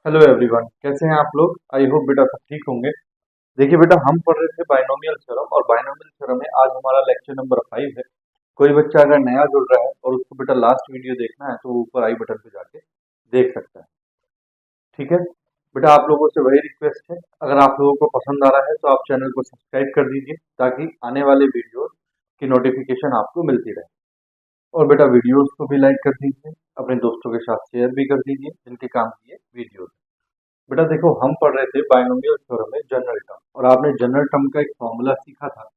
Hello everyone, कैसे हैं आप लोग। आई होप बेटा सब ठीक होंगे। देखिए बेटा, हम पढ़ रहे थे बाइनोमियल थ्योरम और बाइनोमियल थ्योरम में आज हमारा लेक्चर नंबर 5 है। कोई बच्चा अगर नया जुड़ रहा है और उसको बेटा लास्ट वीडियो देखना है तो वो ऊपर आई बटन पे जाके देख सकता है। ठीक है बेटा, आप लोगों से वही रिक्वेस्ट है, अगर आप लोगों को पसंद आ रहा है तो आप चैनल को सब्सक्राइब कर दीजिए ताकि आने वाले वीडियो की नोटिफिकेशन आपको मिलती रहे। और बेटा वीडियोस को भी लाइक कर दीजिए, अपने दोस्तों के साथ शेयर भी कर दीजिए जिनके काम की ये वीडियो। बेटा देखो, हम पढ़ रहे थे बाइनोमियल थ्योरम में जनरल टर्म, और आपने जनरल टर्म का एक फॉर्मूला सीखा था।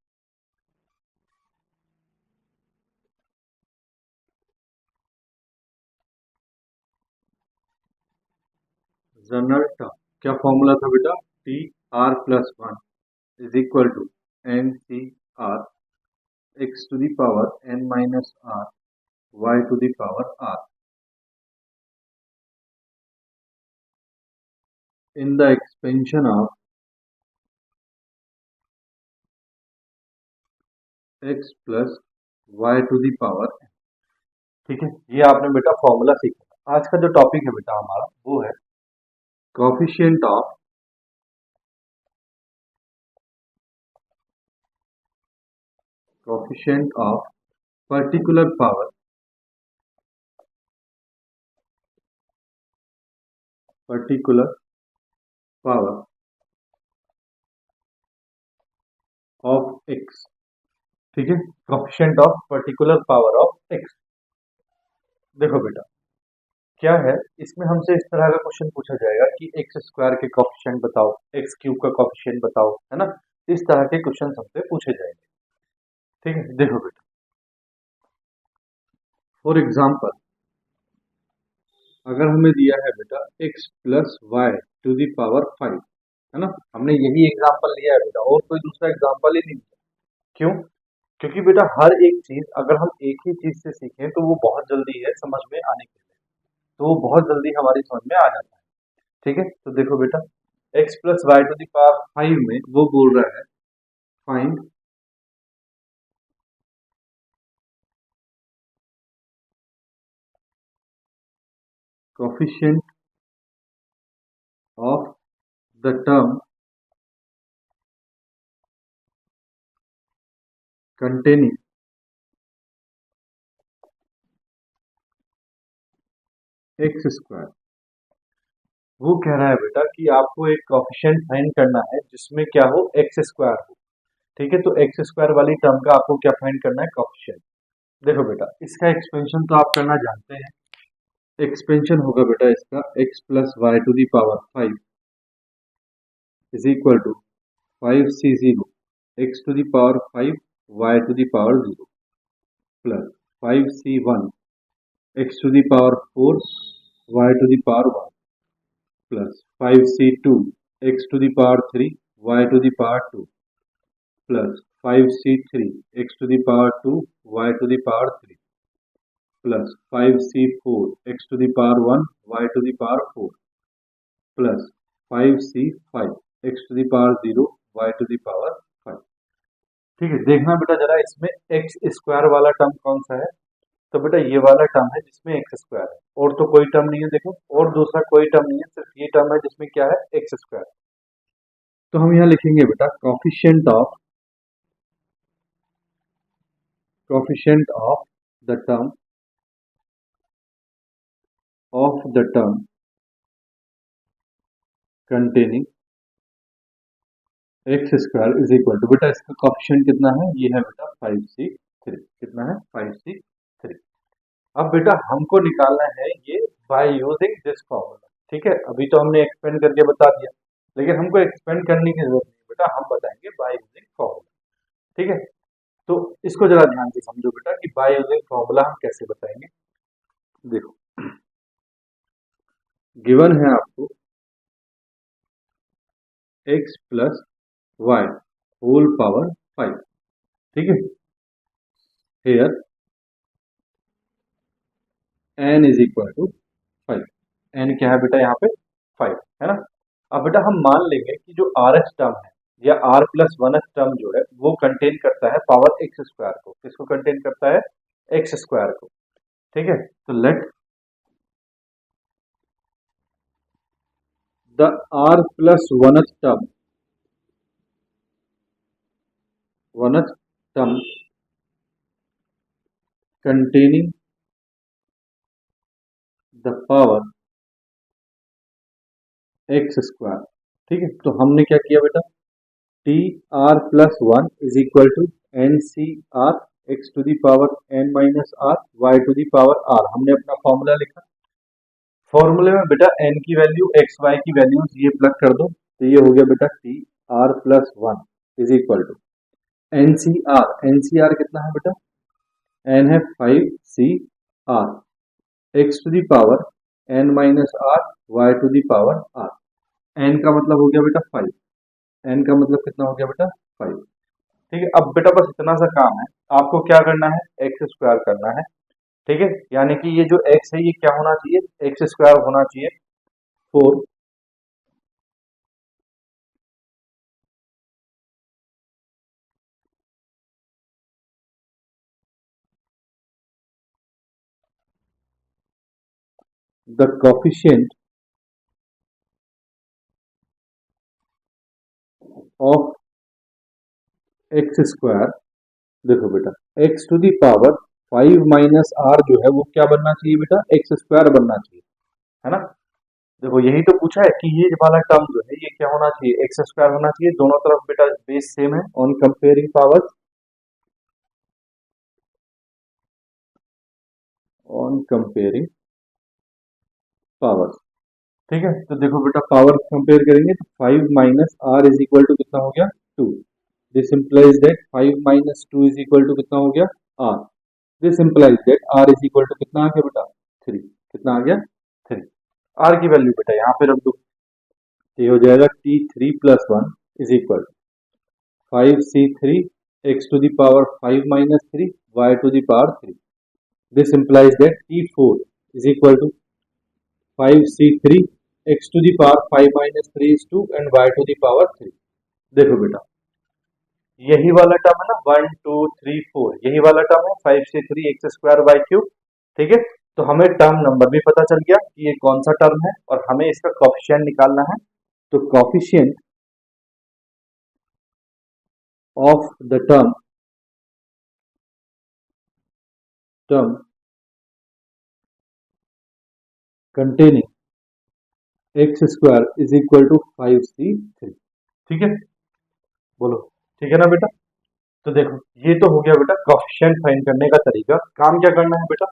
जनरल टर्म क्या फॉर्मूला था बेटा? T R plus one is equal to N C R x to the power N minus R Y to the power R in the expansion of X plus Y to the power N. ठीक है, ये आपने बेटा formula सीखा। आज का जो topic है बेटा हमारा वो है coefficient of particular power of x. ठीक है, coefficient of particular power of x. देखो बेटा, क्या है, इसमें हमसे इस तरह का क्वेश्चन पूछा जाएगा कि एक्स स्क्वायर के कोफिशिएंट बताओ, एक्स क्यूब का कोफिशिएंट बताओ, है ना। इस तरह के क्वेश्चन हमसे पूछे जाएंगे। ठीक है, देखो बेटा, फॉर एग्जाम्पल अगर हमें दिया है बेटा X plus Y to the power 5, है ना। हमने यही एग्जाम्पल लिया है बेटा, और कोई दूसरा एग्जाम्पल ही नहीं लिया। क्यों? क्योंकि बेटा हर एक चीज अगर हम एक ही चीज से सीखें तो वो बहुत जल्दी है समझ में आने के लिए, तो वो बहुत जल्दी हमारी समझ में आ जाता है। ठीक है, तो देखो बेटा, X plus Y to the power 5 में वो बोल रहा है find coefficient of the term containing X square. वो कह रहा है बेटा कि आपको एक कोफिशिएंट फाइंड करना है जिसमें क्या हो, एक्स स्क्वायर हो। ठीक है, तो एक्स स्क्वायर वाली टर्म का आपको क्या फाइंड करना है, कोफिशिएंट। देखो बेटा, इसका एक्सपेंशन तो आप करना जानते हैं। एक्सपेंशन होगा बेटा इसका X plus Y to the power 5 is equal to 5c0 X to the power 5 Y to the power 0 plus 5c1 X to the power 4 Y to the power 1 plus 5c2 X to the power 3 Y to the power 2 plus 5c3 X to the power 2 Y to the power 3 plus 5c4 X to the power 1 Y to the power 4 plus 5c5 X to the power 0 Y to the power 5। ठीक है, देखना बेटा जरा इसमें x square वाला term कौन सा है। तो बेटा ये वाला टर्म है जिसमें एक्स स्क्वायर है, और तो कोई टर्म नहीं है। देखो, और दूसरा कोई टर्म नहीं है, सिर्फ ये टर्म है जिसमें क्या है, एक्स स्क्वायर। तो हम यहाँ लिखेंगे बेटा coefficient of the term containing X square is equal to, बेटा इसका कोफिशिएंट कितना है, ये है बेटा 5c3। कितना है, 5c3। अब बेटा हमको निकालना है ये बाय यूजिंग दिस फॉर्मूला। ठीक है, अभी तो हमने एक्सपेंड करके बता दिया, लेकिन हमको एक्सपेंड करने की जरूरत नहीं बेटा, हम बताएंगे बाय यूजिंग फॉर्मूला। ठीक है, तो इसको जरा ध्यान से समझो बेटा कि बाय यूजिंग फॉर्मूला हम कैसे बताएंगे। देखो, गिवन है आपको X plus Y whole power 5। ठीक है, here N is equal to 5। N क्या है बेटा यहाँ पे, 5, है ना। अब बेटा हम मान लेंगे कि जो आर एच टर्म है या R plus one H term जो है वो कंटेन करता है पावर एक्स स्क्वायर को। किसको कंटेन करता है, एक्स स्क्वायर को। ठीक है, तो let the r plus one term containing the power x square. ठीक है, तो हमने क्या किया बेटा, T R plus one is equal to N C R x to the power N minus R Y to the power R, हमने अपना formula लिखा। फॉर्मूले में बेटा एन की वैल्यू एक्स वाई की वैल्यूज ये प्लग कर दो, तो ये हो गया बेटा T R plus one is equal to N C R. N C R कितना है बेटा, एन है 5 C are x to the power N minus R Y to the power R. N का मतलब हो गया बेटा 5, एन का मतलब कितना हो गया बेटा 5। ठीक है, अब बेटा बस इतना सा काम है, आपको क्या करना है, एक्स स्क्वायर करना है। ठीक है, यानी कि ये जो एक्स है ये क्या होना चाहिए, एक्स स्क्वायर होना चाहिए 4 the coefficient of x square. देखो बेटा x to the power 5 minus R जो है वो क्या बनना चाहिए बेटा, एक्स स्क्वायर बनना चाहिए, है ना। देखो यही तो पूछा है कि ये वाला टर्म जो है ये क्या होना चाहिए, एक्स स्क्वायर होना चाहिए। दोनों तरफ बेटा बेस सेम है, on comparing power, on comparing power. ठीक है, तो देखो बेटा पावर कंपेयर करेंगे तो 5 minus R is equal to कितना हो गया 2। This implies that 5 minus 2 is equal to कितना हो गया R. This implies that R is equal to कितना आ गया बेटा 3। कितना आ गया 3। आर की वैल्यू बेटा यहाँ पे रख दो, ये हो जाएगा T three plus one is equal to 5 C 3 X to the power 5 minus 3 Y to the power 3। This implies that T four is equal to 5 C 3 X to the power 5 - 3 is 2 and y to the power 3। देखो बेटा यही वाला term है ना 1 2 3 4, यही वाला term है 5 से 3 एक्स स्क्वायर बाई क्यूब। ठीक है, तो हमें टर्म नंबर भी पता चल गया कि ये कौन सा टर्म है और हमें इसका कॉफिशिएंट निकालना है। तो coefficient of the term containing X square is equal to 5 C 3। ठीक है, बोलो ठीक है ना बेटा। तो देखो ये तो हो गया बेटा कोफिशिएंट फाइंड करने का तरीका। काम क्या करना है बेटा,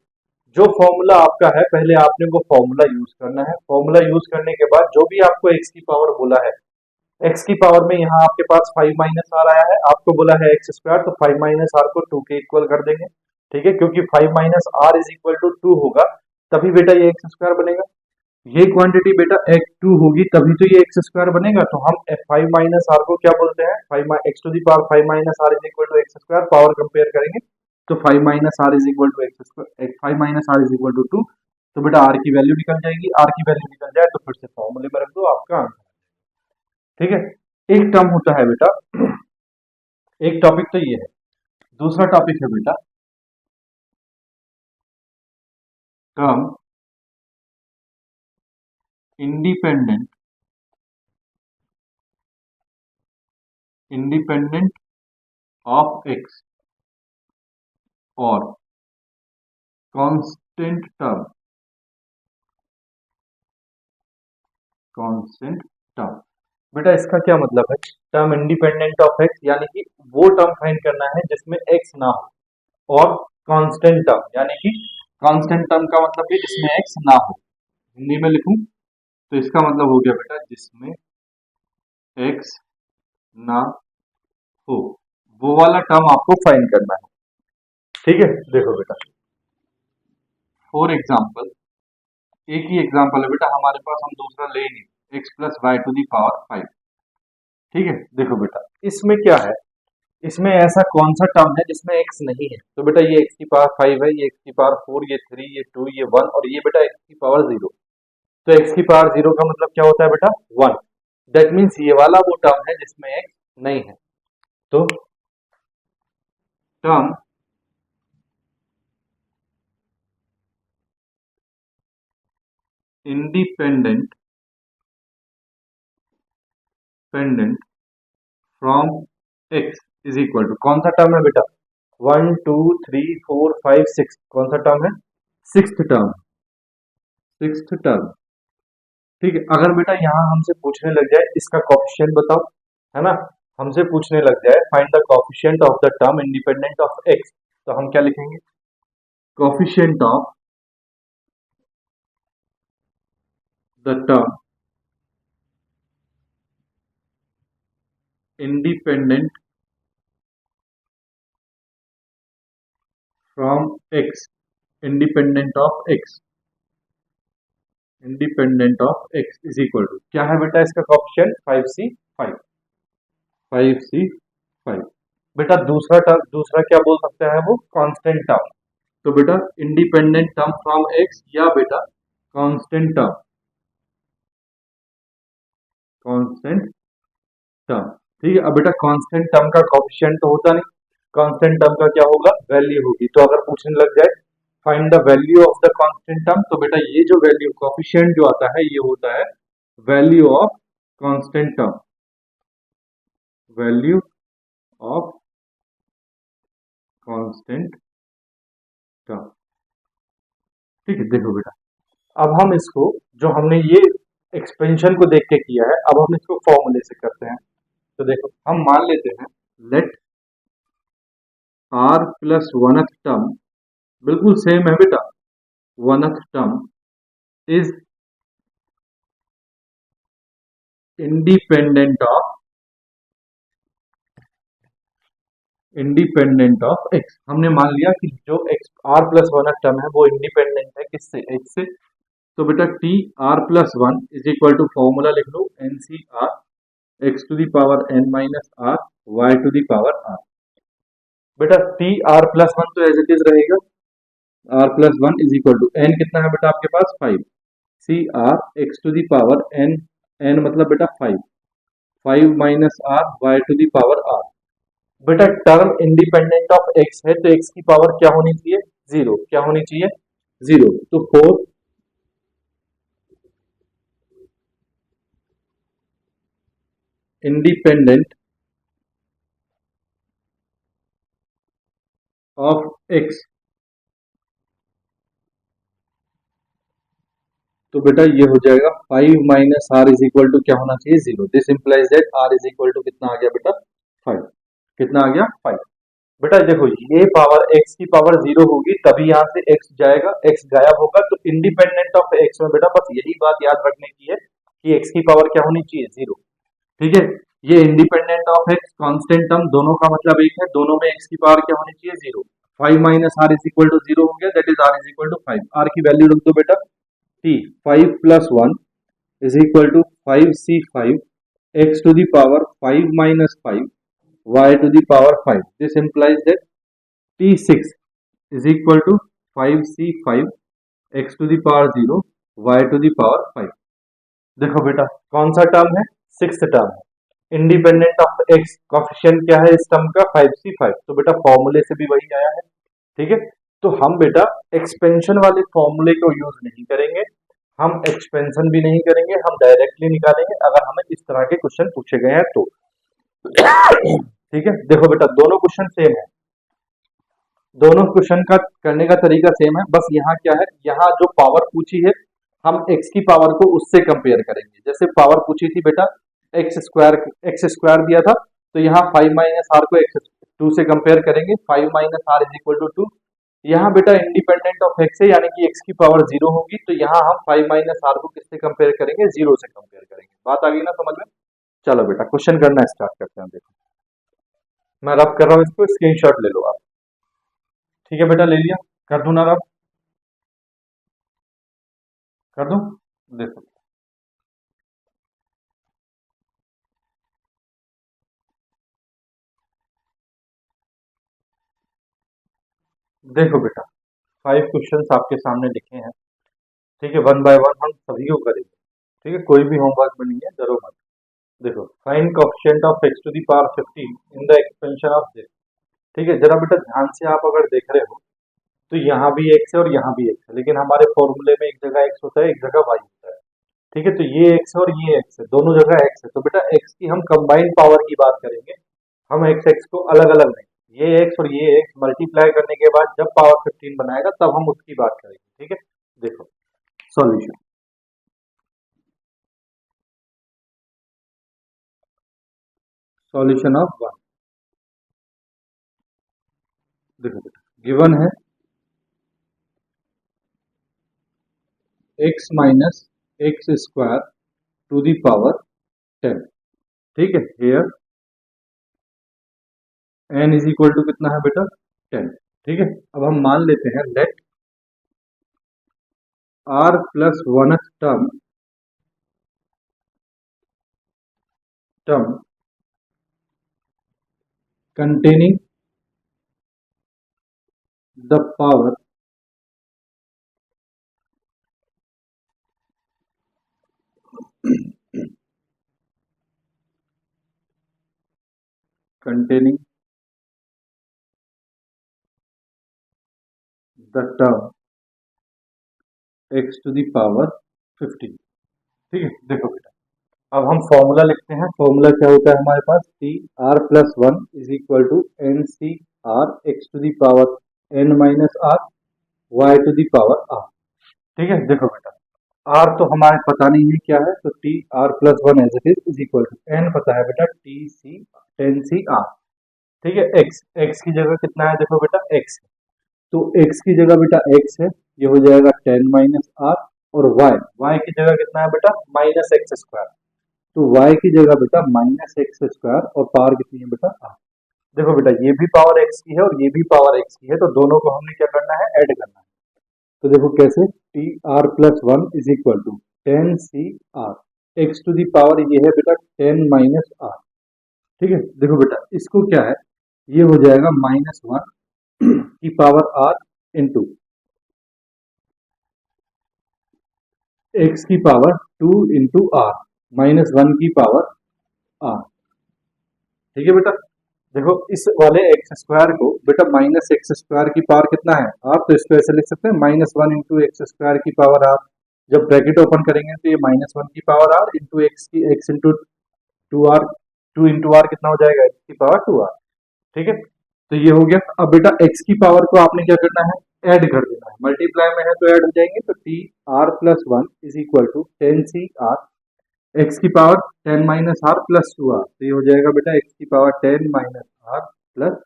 जो फॉर्मूला आपका है पहले आपने वो फॉर्मूला यूज करना है। फॉर्मूला यूज करने के बाद जो भी आपको एक्स की पावर बोला है, एक्स की पावर में यहाँ आपके पास 5 माइनस आर आया है, आपको बोला है एक्स स्क्वायर, तो 5 माइनस आर को 2 के इक्वल कर देंगे। ठीक है, क्योंकि 5 minus R is equal to 2 होगा तभी बेटा ये एक्स स्क्वायर बनेगा। ये क्वांटिटी बेटा एक्स टू होगी तभी तो ये एक्स स्क्वायर बनेगा। तो हम 5 माइनस आर को क्या बोलते हैं, 5 X to the power 5 minus R is equal to X square. Power compare करेंगे तो 5 minus R is equal to X square, 5 minus R is equal to 2। तो बेटा आर की वैल्यू निकल जाएगी, आर की वैल्यू निकल जाए तो फिर से फॉर्मूले में रख दो, आपका आंसर। ठीक है, एक टर्म होता है बेटा, एक टॉपिक तो ये है। दूसरा टॉपिक है बेटा term independent independent of x और कांस्टेंट टर्म, कांस्टेंट टर्म। बेटा इसका क्या मतलब है, टर्म इंडिपेंडेंट ऑफ एक्स यानी कि वो टर्म फाइंड करना है जिसमें एक्स ना हो, और कांस्टेंट टर्म यानी कि कांस्टेंट टर्म का मतलब है जिसमें एक्स ना हो। हिंदी में लिखूं तो इसका मतलब हो गया बेटा जिसमें एक्स ना हो, वो वाला टर्म आपको फाइंड करना है। ठीक है, देखो बेटा फॉर एग्जाम्पल, एक ही एग्जाम्पल है बेटा हमारे पास, हम दूसरा ले नहीं, X plus Y to the power 5। ठीक है, देखो बेटा इसमें क्या है, इसमें ऐसा कौन सा टर्म है जिसमें एक्स नहीं है। तो बेटा ये एक्स की पावर 5 है, ये एक्स की पावर 4, ये 3, ये 2, ये 1 और ये बेटा एक्स की पावर 0। तो एक्स की पावर 0 का मतलब क्या होता है बेटा 1। दैट मीन्स ये वाला वो टर्म है जिसमें एक्स नहीं है। तो term independent independent from X is equal to, कौन सा टर्म है बेटा, 1 2 3 4 5 6, कौन सा टर्म है, सिक्स्थ टर्म, सिक्स्थ टर्म। ठीक है, अगर बेटा यहाँ हमसे पूछने लग जाए इसका कोफिशिएंट बताओ, है ना, हमसे पूछने लग जाए find the coefficient of the term independent of X, तो हम क्या लिखेंगे, coefficient of the term independent from X, independent of X, independent of X is equal to, क्या है बेटा इसका कोफिशिएंट, 5c5, 5c5। बेटा दूसरा टर्म, दूसरा क्या बोल सकता है वो, कांस्टेंट टर्म, तो बेटा इंडिपेंडेंट टर्म फ्रॉम एक्स या बेटा कांस्टेंट टर्म, कांस्टेंट टर्म। ठीक है, अब बेटा कांस्टेंट टर्म का कोफिशिएंट तो होता नहीं, कांस्टेंट टर्म का क्या होगा, वैल्यू होगी। तो अगर पूछने लग जाए find the value of the constant term, तो बेटा ये जो वैल्यू कोफिशिएंट जो आता है ये होता है value of constant term, value of constant term. ठीक है, देखो बेटा अब हम इसको, जो हमने ये एक्सपेंशन को देख के किया है, अब हम इसको फॉर्मूले से करते हैं। तो देखो हम मान लेते हैं let r plus oneth term, बिल्कुल सेम है बेटा, oneth term is independent of, independent of x. हमने मान लिया कि जो x r plus oneth term है वो इंडिपेंडेंट है किससे, एक्स से। तो बेटा T R plus one is equal to, formula लिख लो n C R x to the power N minus R Y to the power are. बेटा टी आर प्लस वन तो एज इट इज रहेगा, R plus one is equal to N, कितना है बेटा आपके पास 5, C are x to the power N, N मतलब बेटा 5, 5 minus R Y to the power are. बेटा टर्म इंडिपेंडेंट ऑफ एक्स है तो एक्स की पावर क्या होनी चाहिए, जीरो, क्या होनी चाहिए, जीरो। तो 4 इंडिपेंडेंट ऑफ एक्स, तो बेटा ये हो जाएगा 5 minus R is equal to क्या होना चाहिए, zero. This implies that R is equal to कितना आ गया बेटा, 5, कितना आ गया 5। बेटा देखो ये पावर x की पावर जीरो होगी तभी यहाँ से x जाएगा, x गायब होगा, तो इंडिपेंडेंट ऑफ x में बेटा बस यही बात याद रखने की है कि x की पावर क्या होनी चाहिए, जीरो। ठीक है, ये independent of x constant term दोनों का मतलब एक है, दोनों में x की पावर क्या होनी चाहिए, zero. 5 minus R is equal to zero हो गया, that is R is equal to 5। R की वैल्यू रख दो बेटा, t 5 प्लस 1 is equal to 5c5 x to the power 5 minus 5 y to the power 5. This implies that t6 is equal to 5c5 x to the power 0 y to the power 5. देखो बेटा कौन सा term है, sixth term है, independent of x, coefficient क्या है इस term का, 5c5, तो बेटा फॉर्मूले से भी वही आया है। ठीक है, तो हम बेटा एक्सपेंशन वाले फॉर्मूले को यूज नहीं करेंगे, हम एक्सपेंशन भी नहीं करेंगे, हम डायरेक्टली निकालेंगे अगर हमें इस तरह के क्वेश्चन पूछे गए हैं तो। ठीक है, देखो बेटा दोनों क्वेश्चन सेम है, दोनों क्वेश्चन का करने का तरीका सेम है, बस यहाँ क्या है, यहाँ जो पावर पूछी है हम x की पावर को उससे कंपेयर करेंगे। जैसे पावर पूछी थी बेटा एक्स स्क्वायर दिया था, तो यहाँ 5 माइनस आर को x2 से कंपेयर करेंगे, 5 minus R is equal to 2। यहाँ बेटा इंडिपेंडेंट ऑफ एक्स है यानी कि x की पावर जीरो होगी, तो यहाँ हम 5 माइनस आर को किससे कंपेयर करेंगे, जीरो से कंपेयर करेंगे। बात आ गई ना समझ में। चलो बेटा क्वेश्चन करना स्टार्ट करते हैं। देखो मैं रब कर रहा हूँ, इसको स्क्रीनशॉट ले लो आप। ठीक है बेटा ले लिया, कर दूं ना रब, कर दूं, देखो देखो बेटा 5 क्वेश्चंस आपके सामने लिखे हैं। ठीक है, वन बाय वन हम सभी को करेंगे। ठीक है, कोई भी होमवर्क में नहीं है, डरो मत। देखो find coefficient of x to the power 15 in the expansion of this. ठीक है, जरा बेटा ध्यान से आप अगर देख रहे हो तो यहाँ भी x है और यहाँ भी x है, लेकिन हमारे फॉर्मूले में एक जगह x होता है एक जगह y होता है। ठीक है, तो ये एक्स है और ये एक्स है, दोनों जगह एक्स है, तो बेटा एक्स की हम कंबाइंड पावर की बात करेंगे, हम एक्स एक्स को अलग अलग नहीं, ये एक्स और ये एक्स मल्टीप्लाई करने के बाद जब पावर 15 बनाएगा तब हम उसकी बात करेंगे। ठीक है, देखो सॉल्यूशन, सॉल्यूशन ऑफ वन, देखो बेटा गिवन है X minus X square to the power 10। ठीक है, here N is equal to कितना है बेटा 10। ठीक है, अब हम मान लेते हैं let are plus one term term containing the power containing the term x to the power 15। ठीक है, देखो बेटा अब हम फॉर्मूला लिखते हैं, फॉर्मूला क्या होता है हमारे पास, T are plus one is equal to N C R x to the power N minus R Y to the power are. ठीक है, देखो बेटा आर तो हमारे पता नहीं है क्या है, तो T R plus one as it is equal to N पता है बेटा T C ten C R. ठीक है, एक्स एक्स की जगह कितना है, देखो बेटा एक्स, तो x की जगह बेटा x है, ये हो जाएगा 10 माइनस आर, और y की जगह कितना है बेटा माइनस एक्स स्क्वायर, तो y की जगह बेटा माइनस एक्स स्क्वायर और पावर कितनी है बेटा r। देखो बेटा ये भी पावर x की है और ये भी पावर x की है, तो दोनों को हमने क्या करना है, ऐड करना है। तो देखो कैसे, T are plus one is equal to 10 C are x to the power ये है बेटा 10 माइनस आर। ठीक है, देखो बेटा इसको क्या है, ये हो जाएगा माइनस वन की पावर आर इंटू एक्स की power two into R minus one की पावर आर। ठीक है बेटा, देखो इस वाले एक्स स्क्वायर को बेटा माइनस एक्स स्क्वायर की पावर कितना है आर, तो इसको ऐसे लिख सकते हैं minus one into X square की पावर आर, जब ब्रैकेट ओपन करेंगे तो ये माइनस वन की पावर आर इंटू एक्स की X into two R, two into R कितना हो जाएगा एक्स की पावर टू आर। ठीक है, तो ये हो गया। अब बेटा एक्स की पावर को आपने क्या करना है, ऐड कर देना है, मल्टीप्लाई में है तो ऐड हो जाएंगे, तो T R plus one is equal to 10 C are x की power 10 minus r plus two r, तो ये हो जाएगा बेटा एक्स की power 10 minus r plus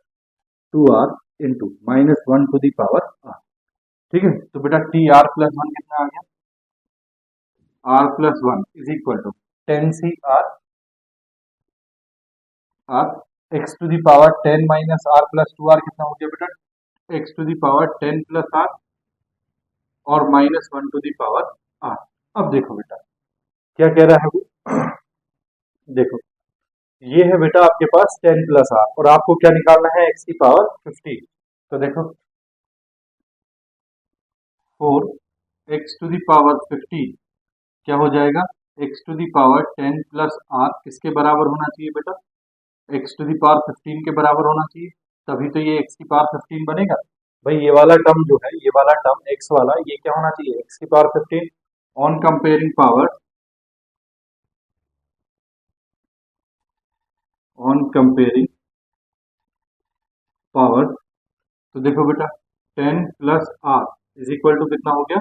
two r into minus one to the power are. ठीक है, तो बेटा टी आर प्लस वन कितना आ गया, r plus one is equal to 10 C are x to the power 10 minus r plus two r कितना हो गया बेटा x to the power 10 plus r और minus one to the power r. अब देखो बेटा क्या कह रहा है वो, देखो ये है बेटा आपके पास 10 प्लस आर और आपको क्या निकालना है एक्स की पावर 15, तो देखो 4 एक्स टू दी पावर 15 क्या हो जाएगा, X to the power 10 plus R किसके बराबर होना चाहिए बेटा, एक्स टू दी पावर 15 के बराबर होना चाहिए, तभी तो ये एक्स की पावर 15 बनेगा। भाई ये वाला टर्म जो है, ये वाला टर्म एक्स वाला, ये क्या होना चाहिए एक्स की power 15। On comparing power, on comparing power, तो देखो बेटा 10 plus R is equal to कितना हो गया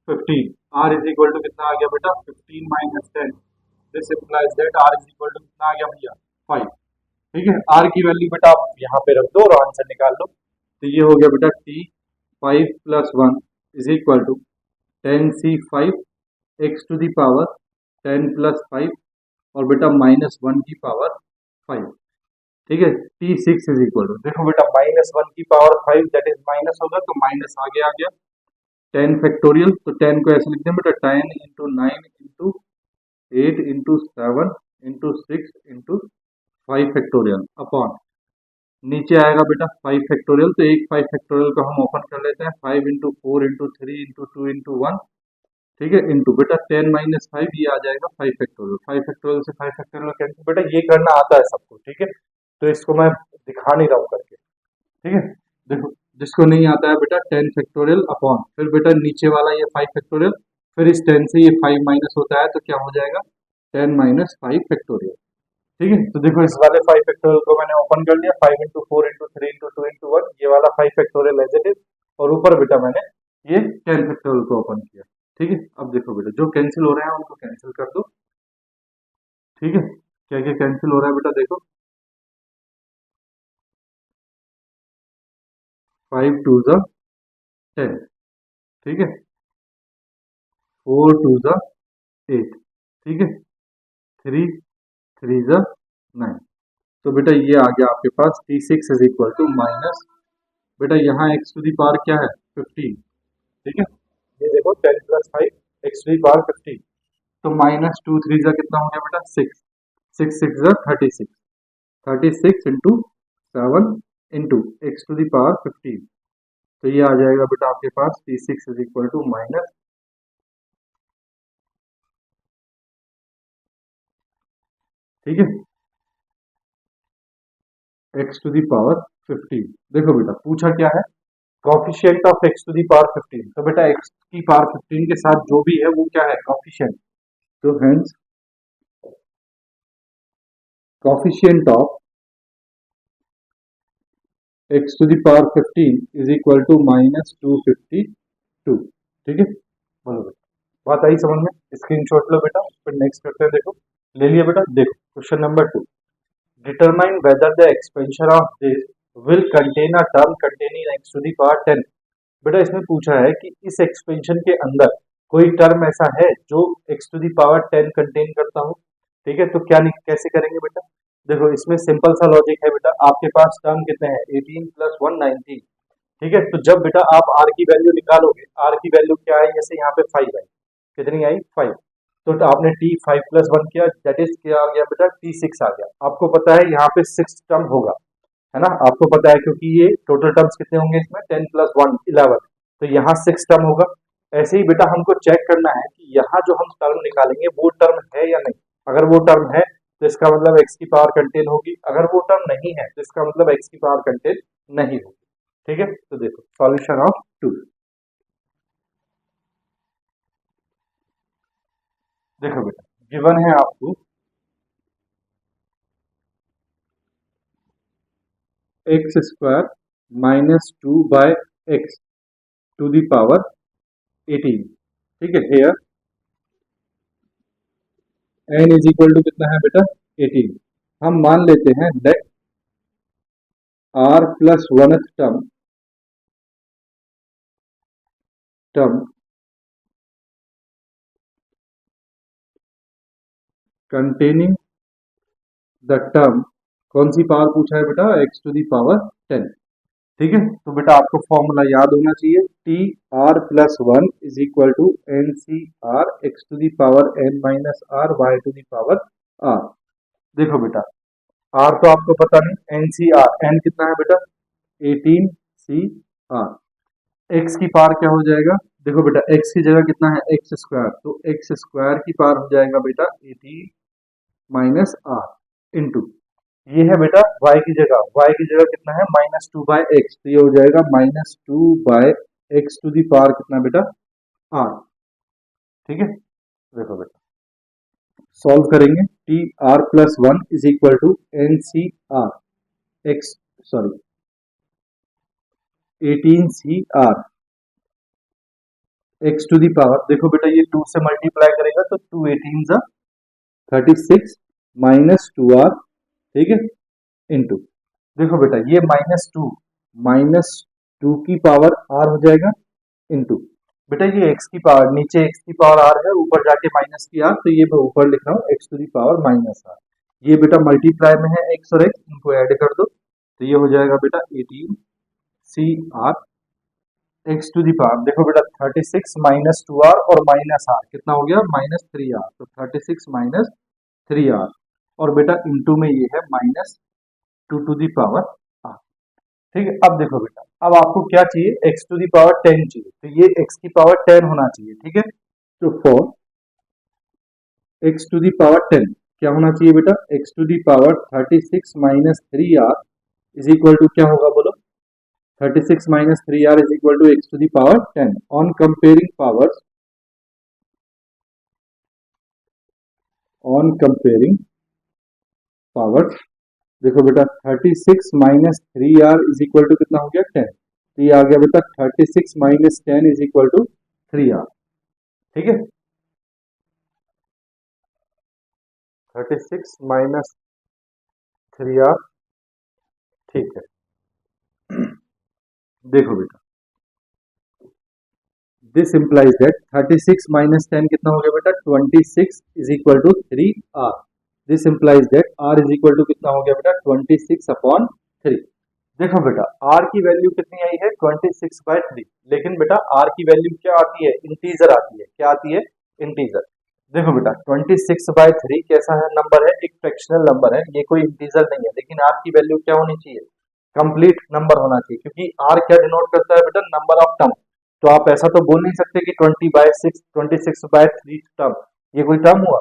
15, आर इज इक्वल टू कितना आ गया बेटा 15 minus 10, this implies that R is equal to कितना आ गया भैया 5। ठीक है, आर की वैल्यू बेटा आप यहाँ पे रख दो और आंसर निकाल लो, तो ये हो गया बेटा T 5 plus one is equal to 10 C 5 X to the power 10 plus 5 और बेटा माइनस वन की पावर 5। ठीक है, T six is equal to, देखो बेटा माइनस वन की पावर 5 दैट इज माइनस होगा, तो माइनस आगे आ गया 10 फैक्टोरियल, तो 10 को ऐसे लिखते हैं बेटा 10 into 9 into 8 into 7 into 6 into 5 factorial upon, नीचे आएगा बेटा 5 फैक्टोरियल, तो एक 5 फैक्टोरियल को हम ओपन कर लेते हैं, 5 इंटू 4 इंटू 3 इंटू 2 इंटू 1। ठीक है, इंटू बेटा 10 माइनस 5 ये आ जाएगा 5 फैक्टोरियल, 5 फैक्टोरियल से 5 फैक्टोरियल कैंसिल, बेटा ये करना आता है सबको। ठीक है, तो इसको मैं दिखा नहीं रहा हूँ करके। ठीक है, देखो जिसको नहीं आता है बेटा 10 फैक्टोरियल अपॉन, फिर बेटा नीचे वाला ये 5 फैक्टोरियल फिर इस 10 से ये 5 माइनस होता है तो क्या हो जाएगा 10 माइनस 5 फैक्टोरियल। ठीक है, तो देखो इस वाले 5 फैक्टोरियल को मैंने ओपन कर लिया, 5 इंटू 4 इंटू 3 इंटू 2 इंटू 1, ये वाला 5 फैक्टोरियल एज इट इज, और ऊपर बेटा मैंने ये 10 फैक्टोरियल को ओपन किया। ठीक है, अब देखो बेटा जो कैंसिल हो रहे हैं उनको कैंसिल कर दो। ठीक है, क्या क्या कैंसिल हो रहा है बेटा देखो, 5 टू ज़ा 10, ठीक है, 4 टू ज़ा 8, ठीक है, 3 3 ज़ा 9। तो बेटा ये आ गया आपके पास T6 is equal to minus, बेटा यहाँ x टू दी पावर क्या है 15, ठीक है, ये देखो 10 plus 5 x to the power 15, तो माइनस 2 3 ज़ा कितना हो गया बेटा 6, 6 6 ज़ा 36, 36 into 7 into x to the power 15, तो ये आ जाएगा बेटा आपके पास T6 is equal to minus, ठीक है, x टू दी पावर 15। देखो बेटा पूछा क्या है, coefficient of x to the power 15, तो बेटा x की पावर 15 के साथ जो भी है वो क्या है कॉफिशिएंट, तो hence coefficient of x to the power 15 is equal to minus 252। ठीक है, बोलो बेटा बात आई समझ में, स्क्रीनशॉट लो बेटा, फिर नेक्स्ट करते हैं। देखो ले लिया बेटा, देखो question number 2, determine whether the expansion of this will contain a term containing x to the power 10। बेटा इसमें पूछा है कि इस एक्सपेंशन के अंदर कोई टर्म ऐसा है जो x to the power 10 contain करता हो। ठीक है, तो क्या कैसे करेंगे बेटा, देखो इसमें सिंपल सा लॉजिक है बेटा, आपके पास टर्म कितने हैं 18 प्लस 1 19। ठीक है, तो जब बेटा आप r की वैल्यू निकालोगे, r की वैल्यू क्या है, जैसे यहाँ पे 5 आई, कितनी आई 5, तो आपने टी 5 प्लस 1 किया, दैट इज क्या आ गया बेटा T6 आ गया। आपको पता है यहाँ पे 6 टर्म होगा, है ना, आपको पता है क्योंकि ये टोटल टर्म्स कितने होंगे इसमें 10 प्लस 1 11, तो यहाँ 6 टर्म होगा। ऐसे ही बेटा हमको चेक करना है कि यहाँ जो हम टर्म निकालेंगे वो टर्म है या नहीं, अगर वो टर्म है तो इसका मतलब x की पावर कंटेन होगी, अगर वो टर्म नहीं है तो इसका मतलब x की पावर कंटेन नहीं होगी। ठीक है, तो देखो सॉल्यूशन ऑफ 2, देखो बेटा गिवन है आपको x square minus 2 by x to the power 18। ठीक है, here N is equal to कितना है बेटा 18। हम मान लेते हैं let are plus one term term containing the term, कौन सी पावर पूछा है बेटा एक्स टू दी पावर 10। ठीक है, तो बेटा आपको फॉर्मूला याद होना चाहिए, T R plus 1 is equal to N C R x to the power N minus R Y to the power r. देखो बेटा आर तो आपको पता नहीं, एन सी आर, एन कितना है बेटा 18 सी आर, एक्स की पावर क्या हो जाएगा, देखो बेटा एक्स की जगह कितना है एक्स स्क्वायर, तो एक्स स्क्वायर की पावर हो जाएगा बेटा 18 माइनस आर इंटू, ये है बेटा y की जगह कितना है माइनस 2 बाय एक्स, तो ये हो जाएगा minus 2 by x to the power कितना बेटा r। ठीक है, देखो बेटा सॉल्व करेंगे, T R plus 1 is equal to N C R x, sorry 18 c are x to the power, देखो बेटा ये 2 से मल्टीप्लाई करेगा तो 2 18 जा 36 माइनस 2 आर, ठीक है, इंटू, देखो बेटा ये माइनस टू की पावर आर हो जाएगा इंटू, बेटा ये एक्स की पावर, नीचे एक्स की पावर आर है, ऊपर जाके माइनस की आर, तो ये मैं ऊपर लिख रहा हूँ x to the power minus r, ये बेटा मल्टीप्लाई में है एक्स और एक्स, इनको ऐड कर दो, तो ये हो जाएगा बेटा 18 c are x to the power, देखो बेटा 36 माइनस 2 आर और माइनस आर कितना हो गया माइनस 3 आर, तो 36 माइनस 3 आर, और बेटा इंटू में ये है minus 2 to the power are. ठीक है, अब देखो बेटा अब आपको क्या चाहिए x टू दी पावर 10 चाहिए, तो ये x की पावर 10 होना चाहिए। ठीक है, तो for x to the power 10 क्या होना चाहिए बेटा x to the power 36 minus 3 r is equal to क्या होगा बोलो, 36 minus 3 r is equal to x to the power 10। On comparing powers on comparing power, देखो बेटा 36 minus 3r is equal to कितना हो गया 10, तो ये आ गया बेटा 36 minus 10 is equal to 3r। ठीक है, 36 माइनस 3r। ठीक है, देखो बेटा दिस इंप्लाइज दैट 36 माइनस 10 कितना हो गया बेटा 26 is equal to 3r। This implies that r is equal to कितना हो गया बेटा 26 अपॉन 3। देखो बेटा r की वैल्यू कितनी आई है 26/3, लेकिन बेटा r की वैल्यू क्या आती है इंटीजर आती है, क्या आती है इंटीजर। देखो बेटा 26/3 कैसा है नंबर है, एक फ्रैक्शनल नंबर है, ये कोई इंटीजर नहीं है, लेकिन r की वैल्यू क्या होनी चाहिए कंप्लीट नंबर होना चाहिए, क्योंकि r क्या डिनोट करता है बेटा नंबर ऑफ टर्म। तो आप ऐसा तो बोल नहीं सकते कि 20/6 26/3 टर्म, ये कोई टर्म हुआ,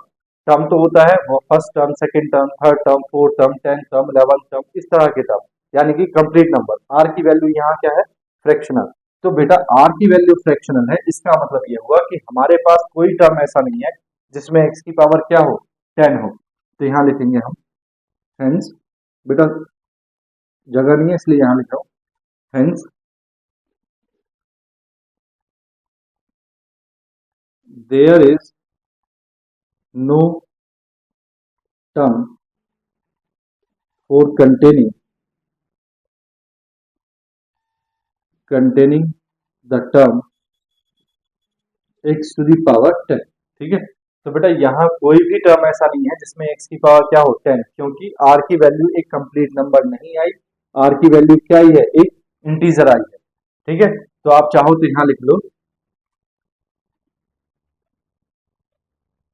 टर्म तो होता है वो first term, second term, third term, fourth term, 10th term, 11th term, इस तरह के टर्म, यानी कि कंप्लीट नंबर। आर की वैल्यू यहाँ क्या है फ्रैक्शनल, तो बेटा आर की वैल्यू फ्रैक्शनल है, इसका मतलब ये हुआ कि हमारे पास कोई टर्म ऐसा नहीं है जिसमें एक्स की पावर क्या हो 10 हो। तो यहाँ लिखेंगे हम हेंस, बेटा जगह नहीं है इसलिए यहाँ लिख रहा हूँ, hence there is no term for containing the term x to the power 10। ठीक है, तो बेटा यहाँ कोई भी टर्म ऐसा नहीं है जिसमें x की पावर क्या हो 10, क्योंकि r की वैल्यू एक कंप्लीट नंबर नहीं आई, r की वैल्यू क्या आई है एक इंटीजर आई है। ठीक है, तो आप चाहो तो यहाँ लिख लो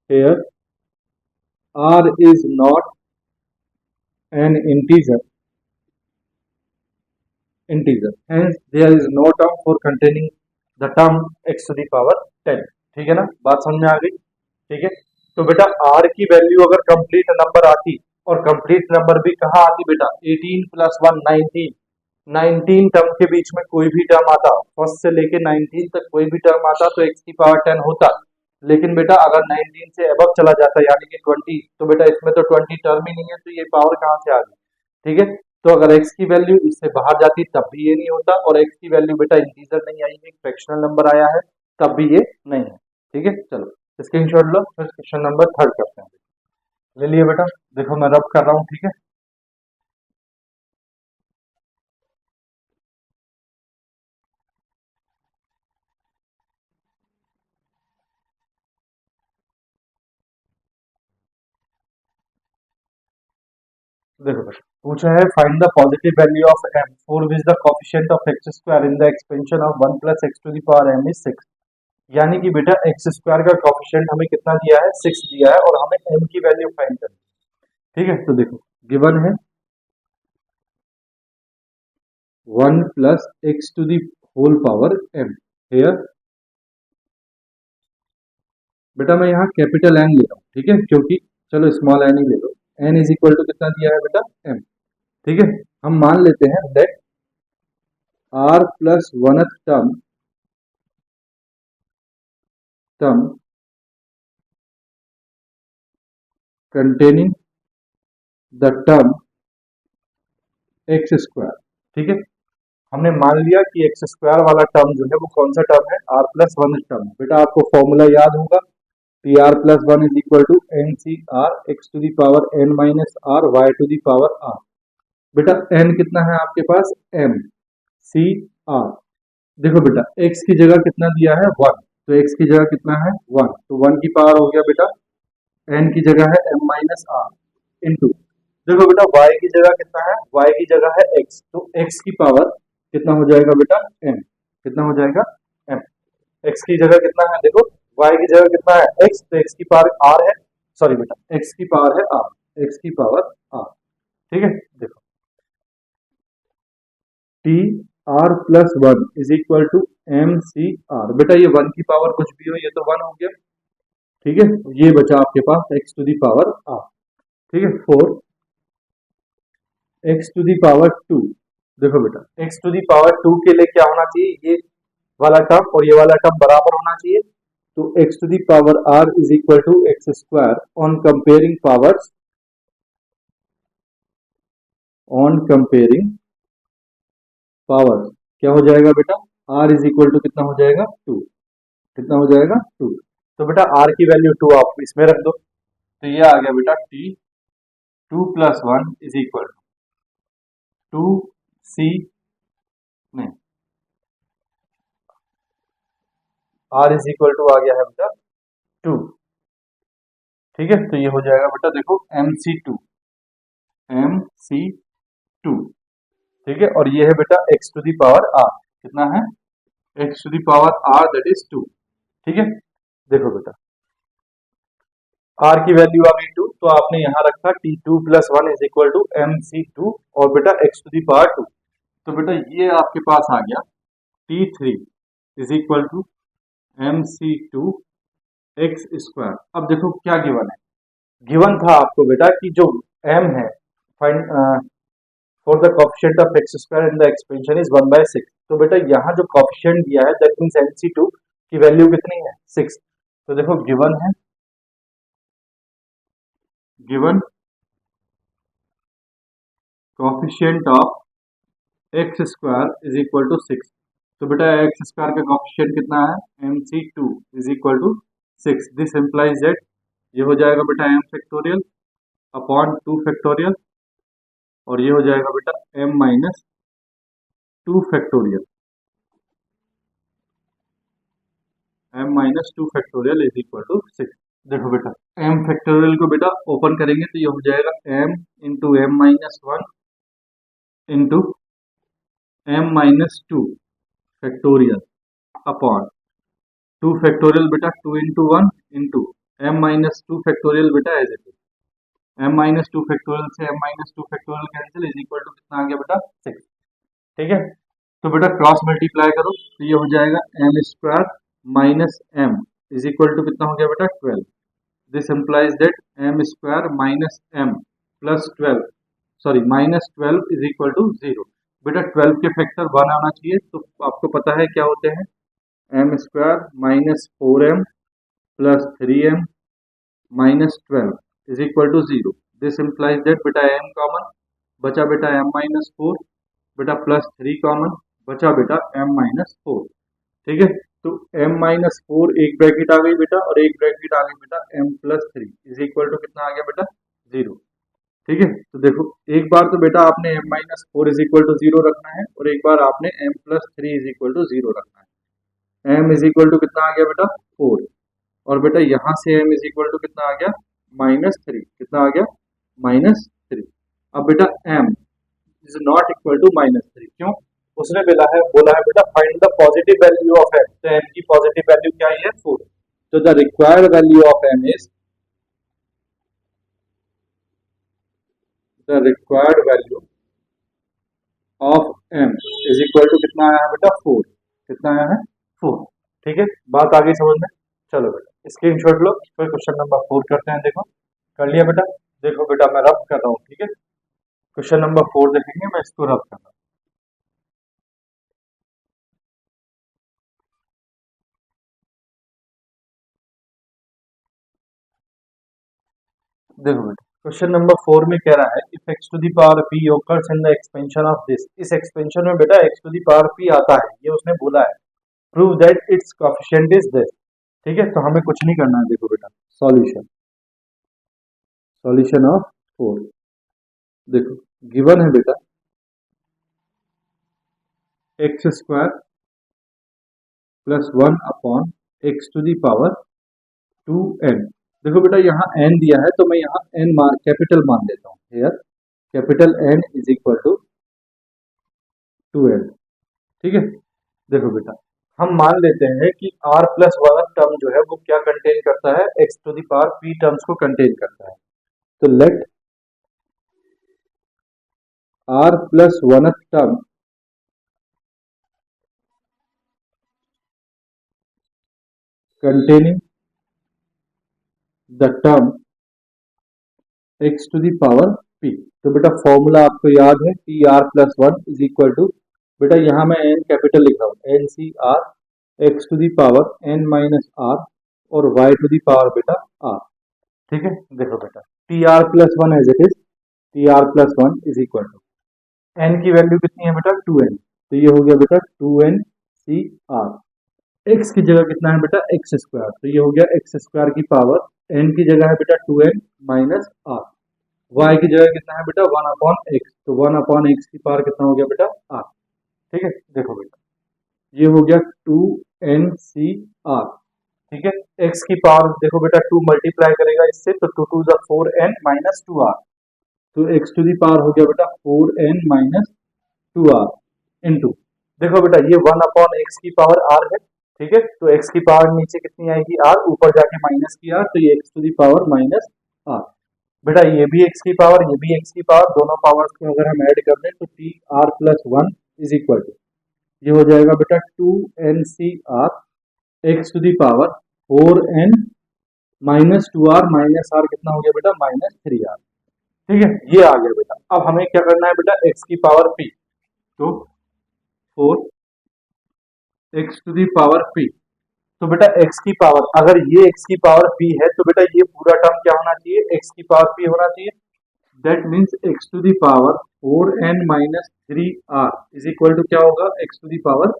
here r is not an integer, hence there is no term for containing the term x to the power 10। ठीक है ना, बात समझ में आ गई। ठीक है, तो बेटा r की वैल्यू अगर कंप्लीट नंबर आती, और कंप्लीट नंबर भी कहाँ आती बेटा 18 + 1 19, 19 टर्म के बीच में कोई भी टर्म आता, फर्स्ट से लेके 19 तक कोई भी टर्म आता तो x की पावर 10 होता। लेकिन बेटा अगर 19 से अबव चला जाता यानी कि 20, तो बेटा इसमें तो 20 टर्म ही नहीं है, तो ये पावर कहाँ से आ गई। ठीक है, तो अगर x की वैल्यू इससे बाहर जाती तब भी ये नहीं होता, और x की वैल्यू बेटा इंटीजर नहीं आई है, फ्रैक्शनल नंबर आया है, तब भी ये नहीं है। ठीक है, चलो स्क्रीनशॉट लो, फिर क्वेश्चन नंबर 3 करते हैं। ले लिए बेटा, देखो मैं रब कर रहा हूँ। ठीक है, देखो बेटा पूछा है find the positive value of m for which the coefficient of x square in the expansion of 1 + x to the power m is 6। यानी कि बेटा एक्स स्क्वायर का कोएफिशिएंट हमें कितना दिया है 6 दिया है, और हमें m की वैल्यू फाइंड करनी है। ठीक है, तो देखो गिवन है 1 + x to the whole power m। Here बेटा मैं यहाँ कैपिटल N ले रहा हूँ, ठीक है, क्योंकि चलो स्मॉल n ही ले लो, n इज इक्वल टू कितना दिया है बेटा m। ठीक है, हम मान लेते हैं that r + 1th term containing the term x square. ठीक है, हमने मान लिया कि एक्स स्क्वायर वाला टर्म जो है वो कौन सा टर्म है r+1 टर्म। बेटा आपको फॉर्मूला याद होगा PR+1 is equal to NCR x to the power n minus r y to the power r। बेटा n कितना है आपके पास m c r। देखो बेटा x की जगह कितना दिया है 1, तो x की जगह कितना है 1, तो 1 की पावर हो गया बेटा n की जगह है m माइनस r इंटू, देखो बेटा y की जगह कितना है, y की जगह है x, तो x की पावर कितना हो जाएगा बेटा m, कितना हो जाएगा m। x की जगह कितना है देखो, y की जगह कितना है x, तो x की पावर r है, सॉरी बेटा x की पावर है r, x की पावर r। ठीक है, देखो t r+1 is equal to m c r। बेटा ये 1 की पावर कुछ भी हो, ये तो 1 हो गया। ठीक है, ये बचा आपके पास x to the power r। ठीक है, 4 x टू दी पावर 2। देखो बेटा x टू दी पावर 2 के लिए क्या होना चाहिए, ये वाला टर्म और ये वाला टर्म बराबर होना चाहिए। तो x to the power r is equal to x square on comparing powers, क्या हो जाएगा बेटा, r is equal to कितना हो जाएगा 2, कितना हो जाएगा 2। तो बेटा r की वैल्यू 2 आप इसमें रख दो, तो ये आ गया बेटा t 2 + 1 is equal to 2c, नहीं, r इज इक्वल टू आ गया है बेटा 2, ठीक है। तो ये हो जाएगा बेटा देखो mc2, ठीक है। और ये है बेटा x to the power r, कितना है, x to the power r that is 2, ठीक है। देखो बेटा r की वैल्यू आ गई 2, तो आपने यहाँ रखा t2 + 1 is equal to mc2 और बेटा x टू दी पावर 2। तो बेटा ये आपके पास आ गया t3 is equal to mc2 x square. अब देखो क्या गिवन है, गिवन था आपको बेटा कि जो m है find for the coefficient of x square in the expansion is 1/6। तो बेटा यहाँ जो कोएफिशिएंट दिया है दैट मींस mc2 की वैल्यू कितनी है 6। तो देखो गिवन है, given coefficient of x square is equal to 6। तो बेटा x स्क्वायर का कोएफिशिएंट कितना है mc2 is equal to 6। This implies that ये हो जाएगा बेटा m फैक्टोरियल अपॉन 2 फैक्टोरियल और ये हो जाएगा बेटा m minus 2 factorial, m minus 2 factorial is equal to 6। देखो बेटा m फैक्टोरियल को बेटा ओपन करेंगे तो ये हो जाएगा m into m minus 1 into m minus 2 factorial upon 2 factorial बेटा 2 into 1 into m minus 2 factorial बेटा as it is, m minus 2 factorial से m minus 2 factorial cancel is equal to कितना आ गया बेटा 6, ठीक है। तो बेटा क्रॉस मल्टीप्लाई करो तो ये हो जाएगा m square minus m is equal to कितना हो गया बेटा 12। This implies that m square minus m plus 12 sorry minus 12 is equal to 0। बेटा 12 के फैक्टर 1 आना चाहिए, तो आपको पता है क्या होते हैं, m square minus 4m plus 3m minus 12 is equal to 0। This implies that बेटा m कॉमन बचा बेटा m माइनस 4 बेटा प्लस 3 कॉमन बचा बेटा m माइनस 4, ठीक है। तो m माइनस 4 एक ब्रैकेट आ गई बेटा और एक ब्रैकेट आ गई बेटा m plus 3 is equal to कितना आ गया बेटा 0, ठीक है। तो देखो एक बार तो बेटा आपने m minus 4 is equal to 0 रखना है और एक बार आपने m plus 3 is equal to 0 रखना है। m इज इक्वल टू कितना आ गया बेटा 4 और बेटा यहाँ से m इज इक्वल टू कितना आ गया माइनस 3, कितना आ गया माइनस 3। अब बेटा m is not equal to minus 3, क्यों, उसने बोला है बेटा find the positive value of m। तो m की पॉजिटिव वैल्यू क्या है 4। तो the required value of m is, the required value of m is equal to कितना आया है बेटा 4, कितना आया है 4, ठीक है। बात आ गई समझ में, चलो बेटा स्क्रीनशॉट लो, फिर क्वेश्चन नंबर 4 करते हैं। देखो कर लिया बेटा, देखो बेटा मैं रब कर रहा हूँ, ठीक है। क्वेश्चन नंबर 4 देखेंगे, मैं इसको रब कर रहा हूँ। देखो बेटा क्वेश्चन नंबर 4 में कह रहा है if x to the power p occurs in the expansion of this, इस एक्सपेंशन में बेटा x to the power p आता है, ये उसने बोला है। Prove that it's coefficient is दिस, ठीक है। तो हमें कुछ नहीं करना है, देखो बेटा सॉल्यूशन, सॉल्यूशन ऑफ 4। देखो गिवन है बेटा x square plus 1 upon x to the power 2n। देखो बेटा यहाँ n दिया है तो मैं यहाँ n कैपिटल मान लेता हूँ, here capital N is equal to 2n, ठीक है। देखो बेटा हम मान लेते हैं कि r प्लस 1 टर्म जो है वो क्या कंटेन करता है, x to the power p terms को कंटेन करता है। तो let r plus 1 term containing the term x to the power p। तो बेटा फॉर्मूला आपको याद है T R plus 1 is equal to, बेटा यहाँ मैं n कैपिटल लिख रहा हूँ, N C R x to the power n minus are और y टू दी पावर बेटा r। ठीक है, देखो बेटा T R plus one as it is, T R plus one is equal to n की वैल्यू कितनी है बेटा 2n, तो ये हो गया बेटा 2n सी आर। एक्स की जगह कितना है बेटा एक्स स्क्वायर, तो ये हो गया एक्स स्क्वायर की पावर, एन की जगह है बेटा 2n माइनस आर, वाई की जगह कितना है बेटा 1 अपॉन एक्स, तो 1 अपॉन एक्स की पावर कितना हो गया बेटा आर। ठीक है, देखो बेटा ये हो गया 2n सी आर। ठीक है, एक्स की पावर देखो बेटा 2 मल्टीप्लाई करेगा इससे, तो 2 to the 4n minus 2r, तो एक्स टू दी पावर हो गया बेटा 4n माइनस 2r इंटू, देखो बेटा ये 1 अपॉन एक्स की पावर r है। ठीक है, तो x की पावर नीचे कितनी आएगी r, ऊपर जाके माइनस की r, तो ये x to the power minus r। बेटा ये भी x की पावर, ये भी x की पावर, दोनों पावर्स को अगर हम ऐड कर दें तो T R plus one is equal to, ये हो जाएगा बेटा 2n c are x to the power 4n minus 2r minus r कितना हो गया बेटा माइनस 3r। ठीक है, ये आ गया बेटा। अब हमें क्या करना है बेटा x की पावर p, तो 4x to the power p, तो बेटा x की पावर, अगर ये x की पावर p है तो बेटा ये पूरा टर्म क्या होना चाहिए x की पावर p होना चाहिए। That means x to the power 4n minus 3r is equal to क्या होगा x to the power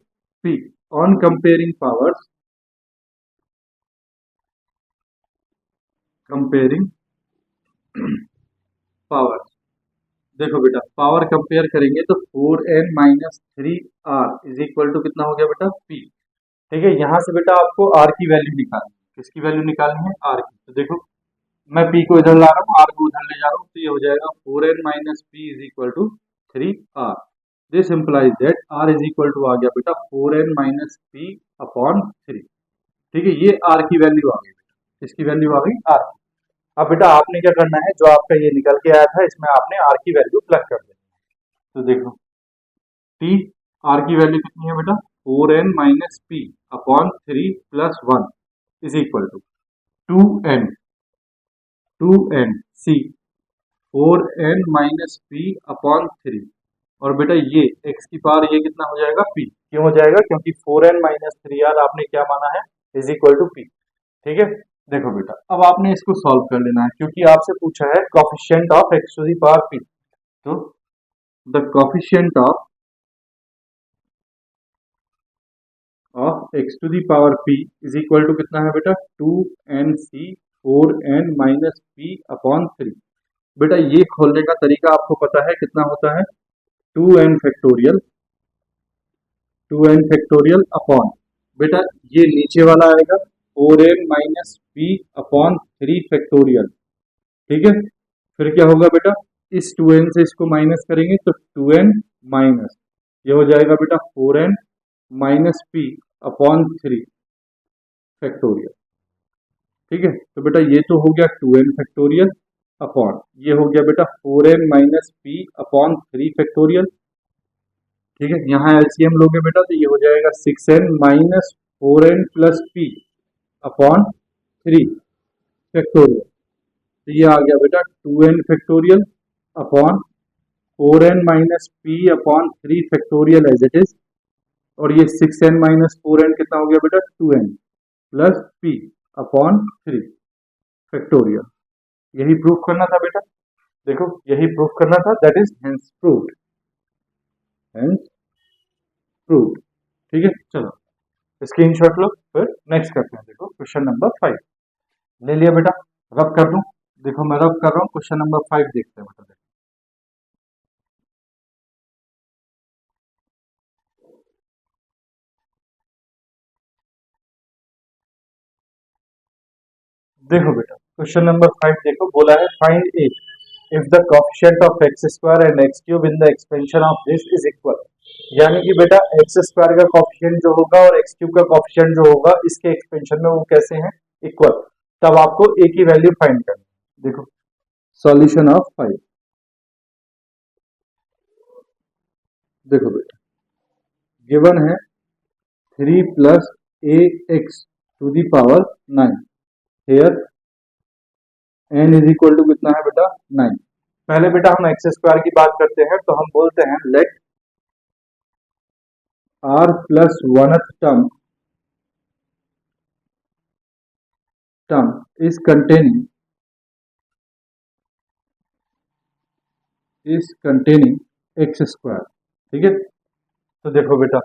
p। On comparing powers, comparing powers, देखो बेटा पावर कंपेयर करेंगे तो 4n minus 3r is equal to कितना हो गया बेटा p। ठीक है, यहाँ से बेटा आपको r की वैल्यू निकालनी है, किसकी वैल्यू निकालनी है r की, तो देखो मैं p को इधर ला रहा हूँ, r को उधर ले जा रहा हूँ, तो ये हो जाएगा 4n minus p is equal to 3r। This implies that r is equal to आ गया बेटा 4n माइनस p अपॉन 3। ठीक है, ये r की वैल्यू आ गई बेटा, इसकी वैल्यू आ गई r। अब बेटा आपने क्या करना है, जो आपका ये निकल के आया था इसमें आपने r की वैल्यू प्लग कर देनी है। तो देखो t r की वैल्यू कितनी है बेटा 4n minus p upon 3 plus 1 is equal to 2n c 4n minus p upon 3, और बेटा ये x की पावर ये कितना हो जाएगा p, क्यों हो जाएगा क्योंकि 4n माइनस 3r आपने क्या माना है इज इक्वल टू p। ठीक है, देखो बेटा अब आपने इसको सॉल्व कर लेना है, क्योंकि आपसे पूछा है coefficient of x to the power p, तो the coefficient of x to the power p is equal to कितना है बेटा 2nc 4n minus p upon 3। बेटा ये खोलने का तरीका आपको पता है कितना होता है 2n factorial, 2n factorial upon, बेटा ये नीचे वाला आएगा 4n minus p upon 3 factorial. ठीक है, फिर क्या होगा बेटा इस 2n से इसको माइनस करेंगे तो 2n माइनस, ये हो जाएगा बेटा 4n minus p upon 3 factorial. ठीक है, तो बेटा ये तो हो गया 2n फैक्टोरियल अपॉन, ये हो गया बेटा 4n minus p upon 3 factorial. ठीक है, यहाँ एलसीएम लोगे बेटा तो ये हो जाएगा 6n minus 4n plus p upon 3 factorial, तो ये आ गया बेटा 2n factorial upon 4n minus p upon 3 factorial as it is, और ये 6n माइनस 4n कितना हो गया बेटा 2n plus p upon 3 factorial. यही प्रूफ करना था बेटा, देखो यही प्रूफ करना था, that is hence proved, hence proved. ठीक है, चलो स्क्रीनशॉट लो, फिर नेक्स्ट करते हैं। देखो क्वेश्चन नंबर 5 ले लिया बेटा, रब कर दूं, देखो मैं रब कर रहा हूँ, क्वेश्चन नंबर 5 देखते हैं बेटा। देखो बेटा क्वेश्चन नंबर 5 देखो, बोला है find A if the coefficient of x square and x cube in the expansion of this is equal, यानी कि बेटा एक्स स्क्वायर का कोएफिशिएंट जो होगा और एक्स क्यूब का कोएफिशिएंट जो होगा इसके एक्सपेंशन में वो कैसे हैं इक्वल, तब आपको ए की वैल्यू फाइंड करनी है। देखो सॉल्यूशन ऑफ 5, देखो बेटा गिवन है 3 plus a x to the power 9, here N is equal to कितना है बेटा 9। पहले बेटा हम एक्स स्क्वायर की बात करते हैं, तो हम बोलते हैं let are plus oneth term term is containing x square. ठीक है, तो देखो बेटा,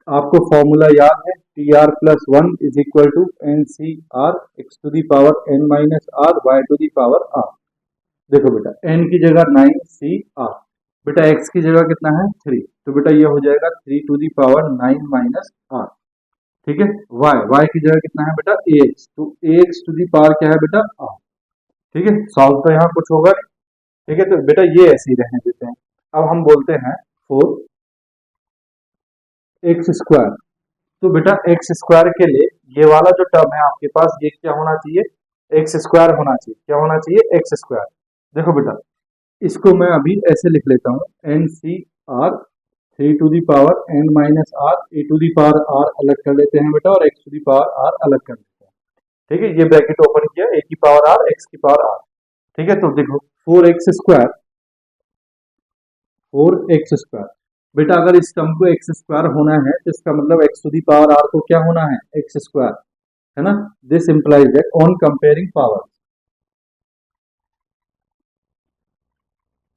आपको फॉर्मूला याद है, T R plus one is equal to N C R x to the power N minus R Y to the power r. देखो बेटा, एन की जगह 9 CR, बेटा एक्स की जगह कितना है 3, तो बेटा ये हो जाएगा 3 to the power 9 minus r. ठीक है, वाई की जगह कितना है बेटा एक्स, तो एक्स टू दी पावर क्या है बेटा आर। ठीक है, सॉल्व तो यहाँ कुछ होगा नहीं। ठीक है, तो बेटा ये ऐसे ही रहने देते हैं। अब हम बोलते हैं 4x स्क्वायर, तो बेटा एक्स स्क्वायर के लिए ये वाला जो टर्म है आपके पास, ये क्या होना चाहिए, एक्स स्क्वायर होना चाहिए। क्या होना चाहिए, एक्स स्क्वायर। देखो बेटा, इसको मैं अभी ऐसे लिख लेता हूँ, N C r 3 to the power N minus r, a to the power r अलग कर लेते हैं बेटा, और x to the power r अलग कर लेते हैं। ठीक है, ये ब्रैकेट ओपन किया, ए की पावर आर एक्स की पावर आर। ठीक है, तो देखो 4x स्क्वायर, 4x स्क्वायर, बेटा अगर इस टर्म को एक्स स्क्वायर होना है तो इसका मतलब x to the power r को क्या होना है, एक्स स्क्वायर, है ना। This implies that on comparing power,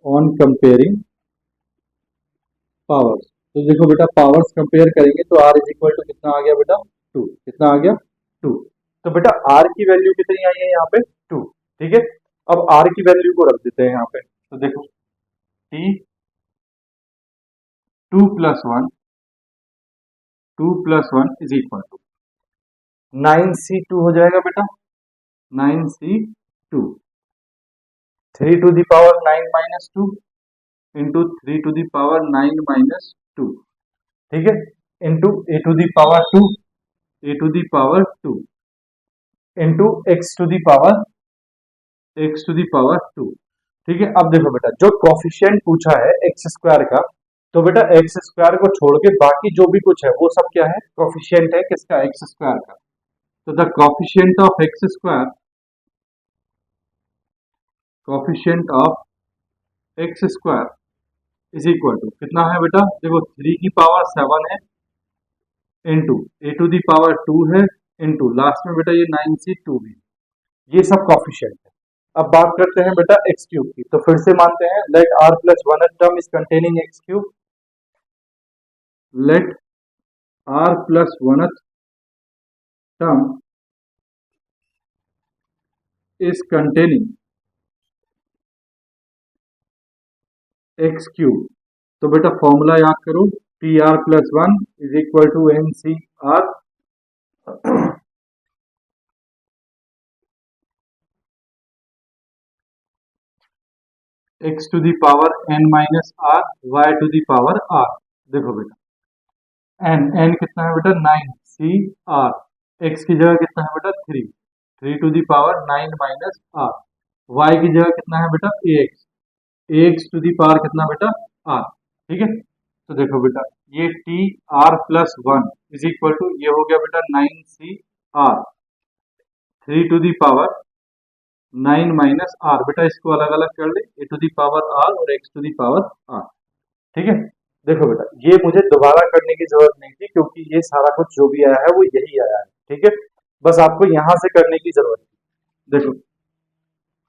on comparing powers, तो देखो बेटा पावर्स कंपेयर करेंगे तो आर इज इक्वल टू कितना आ गया बेटा 2, कितना आ गया 2। तो बेटा आर की वैल्यू कितनी आई है यहाँ पे 2। ठीक है, अब आर की वैल्यू को रख देते हैं यहाँ पे, तो देखो T 2 + 1, 2 + 1 is equal to 9C2 हो जाएगा बेटा, 9C2, 3 to the power 9 minus 2 into 3 to the power 9 minus 2। ठीक है, into a to the power 2, a to the power 2 into x to the power 2। ठीक है, अब देखो बेटा, जो कॉफिशिएंट पूछा है एक्स स्क्वायर का, तो बेटा एक्स स्क्वायर को छोड़ के बाकी जो भी कुछ है वो सब क्या है, कॉफिशिएंट है किसका, एक्स स्क्वायर का। तो the coefficient of x square, coefficient of x square is equal to कितना है बेटा, देखो 3 की पावर 7 है, into a to the power 2 है, इंटू लास्ट में बेटा ये 9C2 भी, ये सब कॉफिशिएंट है। अब बात करते हैं बेटा एक्स क्यूब की, तो फिर से मानते हैं, let are plus one term is containing x cube, let are plus one term is containing x cube. तो बेटा फॉर्मूला याद करो, t are plus one is equal to N C R x to the power N minus R Y to the power r. देखो बेटा N कितना है बेटा 9 CR, x की जगह कितना है बेटा 3, 3 to the power 9 minus are, Y की जगह कितना है बेटा एक्स टू दी पावर कितना बेटा आर। ठीक है, तो देखो बेटा ये T are plus one is equal to, ये हो गया बेटा 9 CR 3 to the power 9 minus R, बेटा इसको अलग अलग कर ले, A to the power R और x to the power are. ठीक है, देखो बेटा ये मुझे दोबारा करने की जरूरत नहीं थी, क्योंकि ये सारा कुछ जो भी आया है वो यही आया है। ठीक है, बस आपको यहां से करने की जरूरत थी। देखो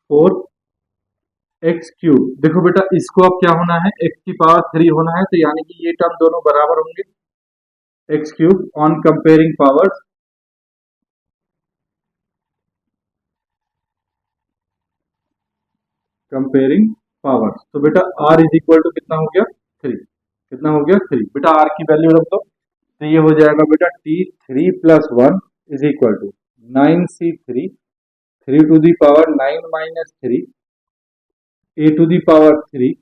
4x क्यूब, देखो बेटा इसको अब क्या होना है, x की पावर 3 होना है, तो यानी कि ये टर्म दोनों बराबर होंगे, x cube on comparing powers, comparing powers, तो बेटा r इज इक्वल टू कितना हो गया 3, कितना हो गया 3, बेटा r की वैल्यू रख दो, तो ये हो जाएगा बेटा t3 + 1 is equal to 9C3, 3 to the power 9 minus 3, A to the power 3,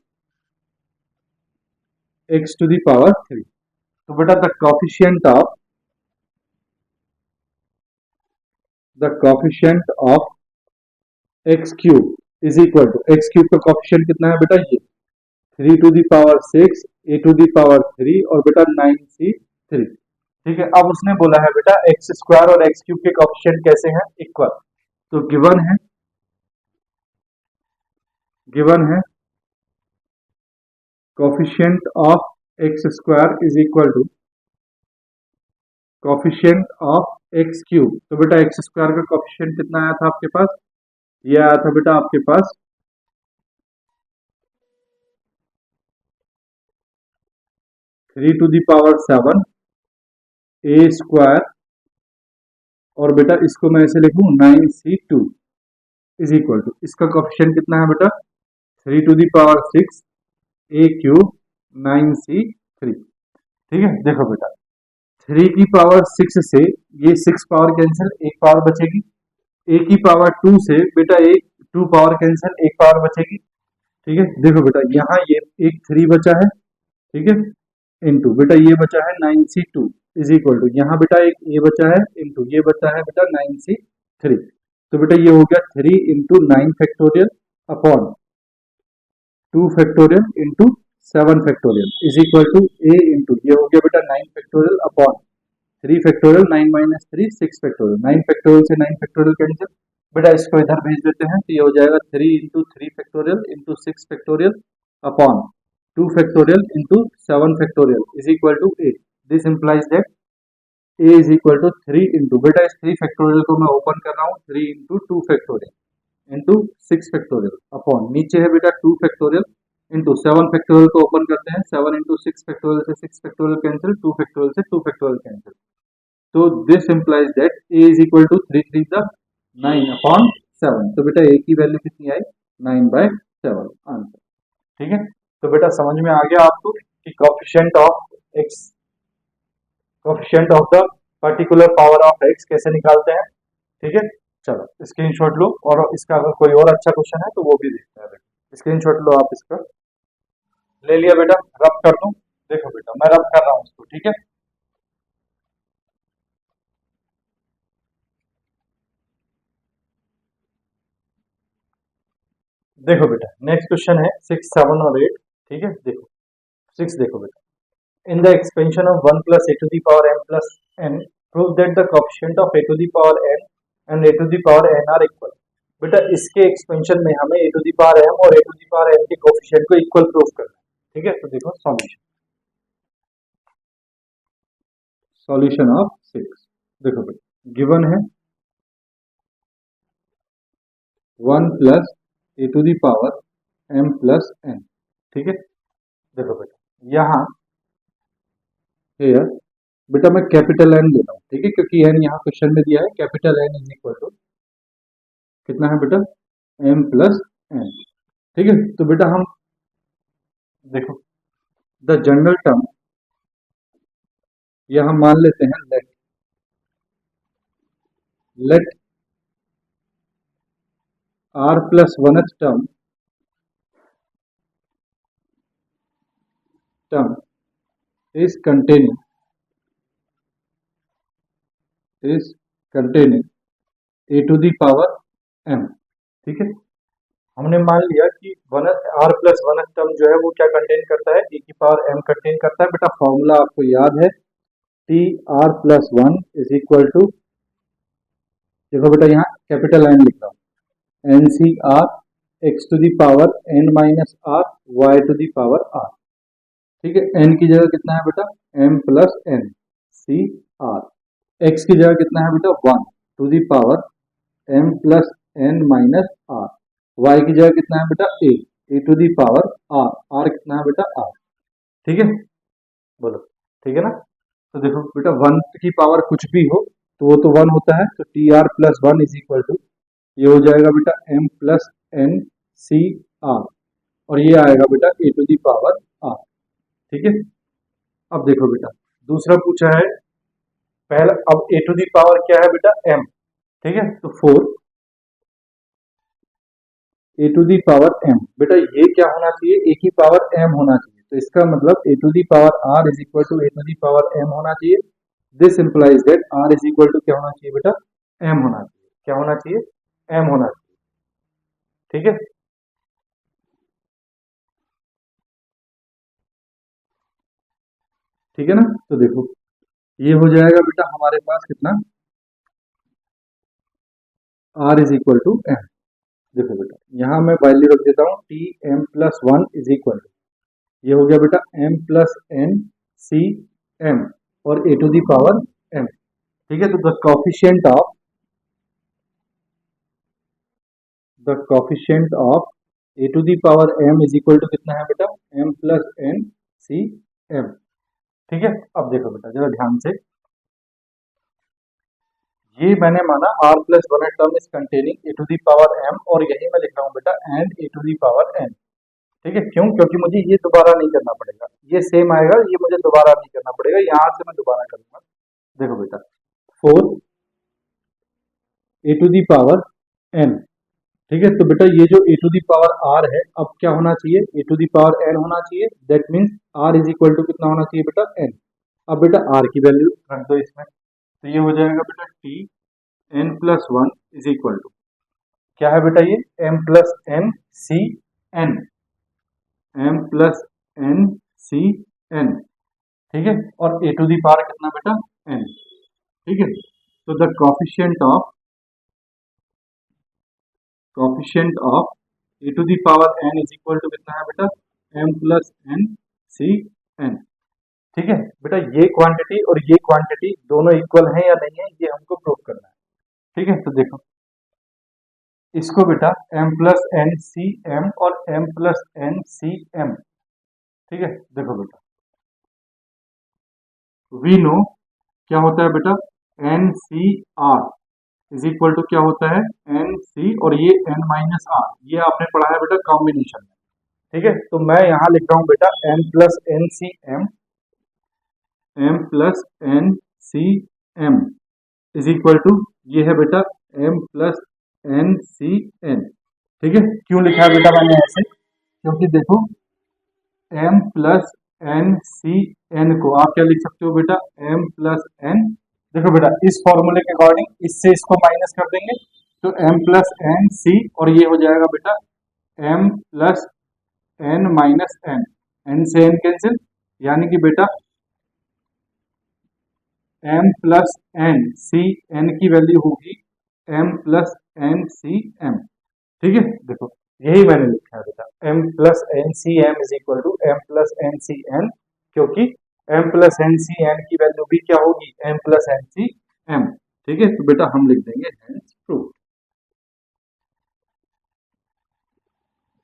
X to the power 3। तो बेटा the coefficient of X cube is equal to, X cube का कॉफिशिएंट कितना है बेटा ये 3 to the power 6, A to the power 3 और बेटा 9C3। ठीक है, अब उसने बोला है बेटा एक्स स्क्वायर और एक्स क्यूब के कॉफिशिएंट कैसे हैं, इक्वल। तो गिवन है coefficient of x square is equal to coefficient of X cube. तो बेटा एक्स स्क्वायर का कॉफिशिएंट कितना आया था आपके पास? ये आया था बेटा आपके पास 3⁷ ए स्क्वायर, और बेटा इसको मैं ऐसे लिखूं 9c2 इज इक्वल टू, इसका कॉफिशिएंट कितना है बेटा 3⁶ ए क्यूब 9c3। ठीक है, देखो बेटा 3⁶ से ये 6 पावर कैंसिल, एक पावर बचेगी। A⁴ से बेटा टू पावर कैंसिल, एक पावर बचेगी। ठीक है, देखो बेटा यहाँ ये एक 3 बचा है, ठीक है, इंटू बेटा ये बचा है 9c2 इज इक्वल टू, यहाँ बेटा एक ए बचा है इंटू ये बचा है बेटा 9c3। तो बेटा ये हो गया 3 into 9 factorial upon 2 factorial into 7 factorial is equal to A into ये हो गया बेटा 9 factorial upon 3 factorial, 9 minus 3 6 factorial, 9 factorial से 9 फैक्टोरियल कैंसिल। बेटा इसको इधर भेज देते हैं तो ये हो जाएगा 3 into 3 factorial into 6 factorial upon 2 factorial into 7 factorial is equal to A. This implies that A is equal to 3 into बेटा इस 3 फैक्टोरियल को मैं ओपन कर रहा हूँ 3 into 2 factorial into 6 factorial upon नीचे है बेटा 2 फैक्टोरियल इंटू 7 फैक्टोरियल को ओपन करते हैं 7 इंटू 6 फैक्टोरियल से 6 फैक्टोरियल कैंसिल, 2 फैक्टोरियल से 2 फैक्टोरियल कैंसिल। तो this implies that A is equal to 3 3 9 upon 7। तो बेटा ए की वैल्यू कितनी आई 9/7 आंसर। ठीक है, तो बेटा समझ में आ गया आपको कि coefficient of x, coefficient of the particular power of x कैसे निकालते हैं। ठीक है, चलो स्क्रीनशॉट लो, और इसका अगर कोई और अच्छा क्वेश्चन है तो वो भी देखते हैं। बेटा स्क्रीनशॉट लो आप इसका, ले लिया बेटा, रब कर दूं, देखो बेटा मैं रब कर रहा हूं इसको। ठीक है, देखो बेटा नेक्स्ट क्वेश्चन है 6 7 और 8। ठीक है, देखो 6 देखो बेटा, in the expansion of 1 plus A to the power m plus n prove that the coefficient of A to the power n and A to the power n are equal. बेटा इसके expansion में हमें A to the power m और A to the power n के coefficient को equal prove करना है। ठीक है, तो देखो सॉल्यूशन, सॉल्यूशन ऑफ 6। देखो बेटा गिवन है 1 plus A to the power m plus n। ठीक है, देखो बेटा यहाँ हेयर बेटा मैं कैपिटल N लेता हूँ। ठीक है, क्योंकि n यहाँ क्वेश्चन में दिया है, capital N is equal to कितना है बेटा m प्लस n। ठीक है, तो बेटा हम देखो द जनरल टर्म यहाँ मान लेते हैं let r plus 1th term is containing a to the power m। ठीक है, हमने मान लिया कि r प्लस 1th टर्म जो है वो क्या कंटेन करता है, e की पावर m कंटेन करता है। बेटा फॉर्मूला आपको याद है, T R plus 1 is equal to, देखो बेटा यहाँ कैपिटल N लिख रहा हूँ, N C R x to the power n minus R Y to the power r। ठीक है, n की जगह कितना है बेटा m plus n C R, x की जगह कितना है बेटा 1 to the power m plus n minus R, y की जगह कितना है बेटा a to the power r, r कितना है बेटा r। ठीक है, बोलो ठीक है ना। तो देखो बेटा 1 की पावर कुछ भी हो तो वो तो 1 होता है, तो T R plus 1 is equal to ये हो जाएगा बेटा m plus n C R, और ये आएगा बेटा a to the power r। ठीक है, अब देखो बेटा दूसरा पूछा है पहला, अब a टू दी पावर क्या है बेटा m। ठीक है, तो 4 a to the power m, बेटा ये क्या होना चाहिए a की पावर m होना चाहिए, तो इसका मतलब a to the power r is equal to a to the power m होना चाहिए। This implies that r is equal to क्या होना चाहिए बेटा m होना चाहिए, क्या होना चाहिए m होना चाहिए। ठीक है, ठीक है ना, तो देखो ये हो जाएगा बेटा हमारे पास कितना r is equal to m। देखो बेटा यहाँ मैं वैल्यू रख देता हूँ T M plus 1 is equal to, ये हो गया बेटा m plus n C m और a to the power M. ठीक है, तो the coefficient of A to the power M is equal to कितना है बेटा, M plus N C M. ठीक है, अब देखो बेटा जरा ध्यान से, ये मैंने माना R plus one term is containing A to the power M, और यही मैं लिख रहा हूँ बेटा and A to the power N. ठीक है, क्यों? क्योंकि मुझे ये दोबारा नहीं करना पड़ेगा, ये सेम आएगा, ये मुझे दोबारा नहीं करना पड़ेगा, यहां से मैं दोबारा करूंगा। देखो बेटा, four A to the power N. ठीक है, तो बेटा ये जो A to the power R है, अब क्या होना चाहिए, A to the power N होना चाहिए। That means R is equal to कितना होना चाहिए बेटा, एन। अब बेटा आर की वैल्यू रख दो इसमें, तो ये हो जाएगा बेटा T N plus one is equal to क्या है बेटा, ये M plus N C N, M plus N C N. ठीक है, और ए टू दी पावर कितना बेटा, एन। ठीक है, तो the coefficient of A to the power N is equal to कितना है बेटा, M plus N C N. ठीक है बेटा, ये क्वांटिटी और ये क्वांटिटी दोनों इक्वल है या नहीं है, ये हमको प्रूव करना है। ठीक है, तो देखो इसको बेटा m plus N C M और m plus N C M. ठीक है, देखो बेटा वी नो क्या होता है बेटा, N C R is equal to क्या होता है, एन सी और ये एन माइनस आर, ये आपने पढ़ा है बेटा कॉम्बिनेशन में। ठीक है, तो मैं यहां लिख रहा हूं बेटा m plus N C M, M plus N C M is equal to ये है बेटा m plus N C N. ठीक है, क्यों लिखा है बेटा मैंने ऐसे, क्योंकि देखो m plus N C N को आप क्या लिख सकते हो बेटा, m प्लस एन। देखो बेटा इस फॉर्मूले के अकॉर्डिंग इससे इसको माइनस कर देंगे, तो m प्लस एन सी और ये हो जाएगा बेटा m plus N minus N, N से एन कैंसिल, यानी कि बेटा m plus N C N की वैल्यू होगी m plus N C M. ठीक है, देखो यही मैंने लिखा है बेटा m plus N C M is equal to m plus N C N, क्योंकि m plus N C N की वैल्यू भी क्या होगी, m plus N C M. ठीक है, तो बेटा हम लिख देंगे हेंस प्रूव्ड।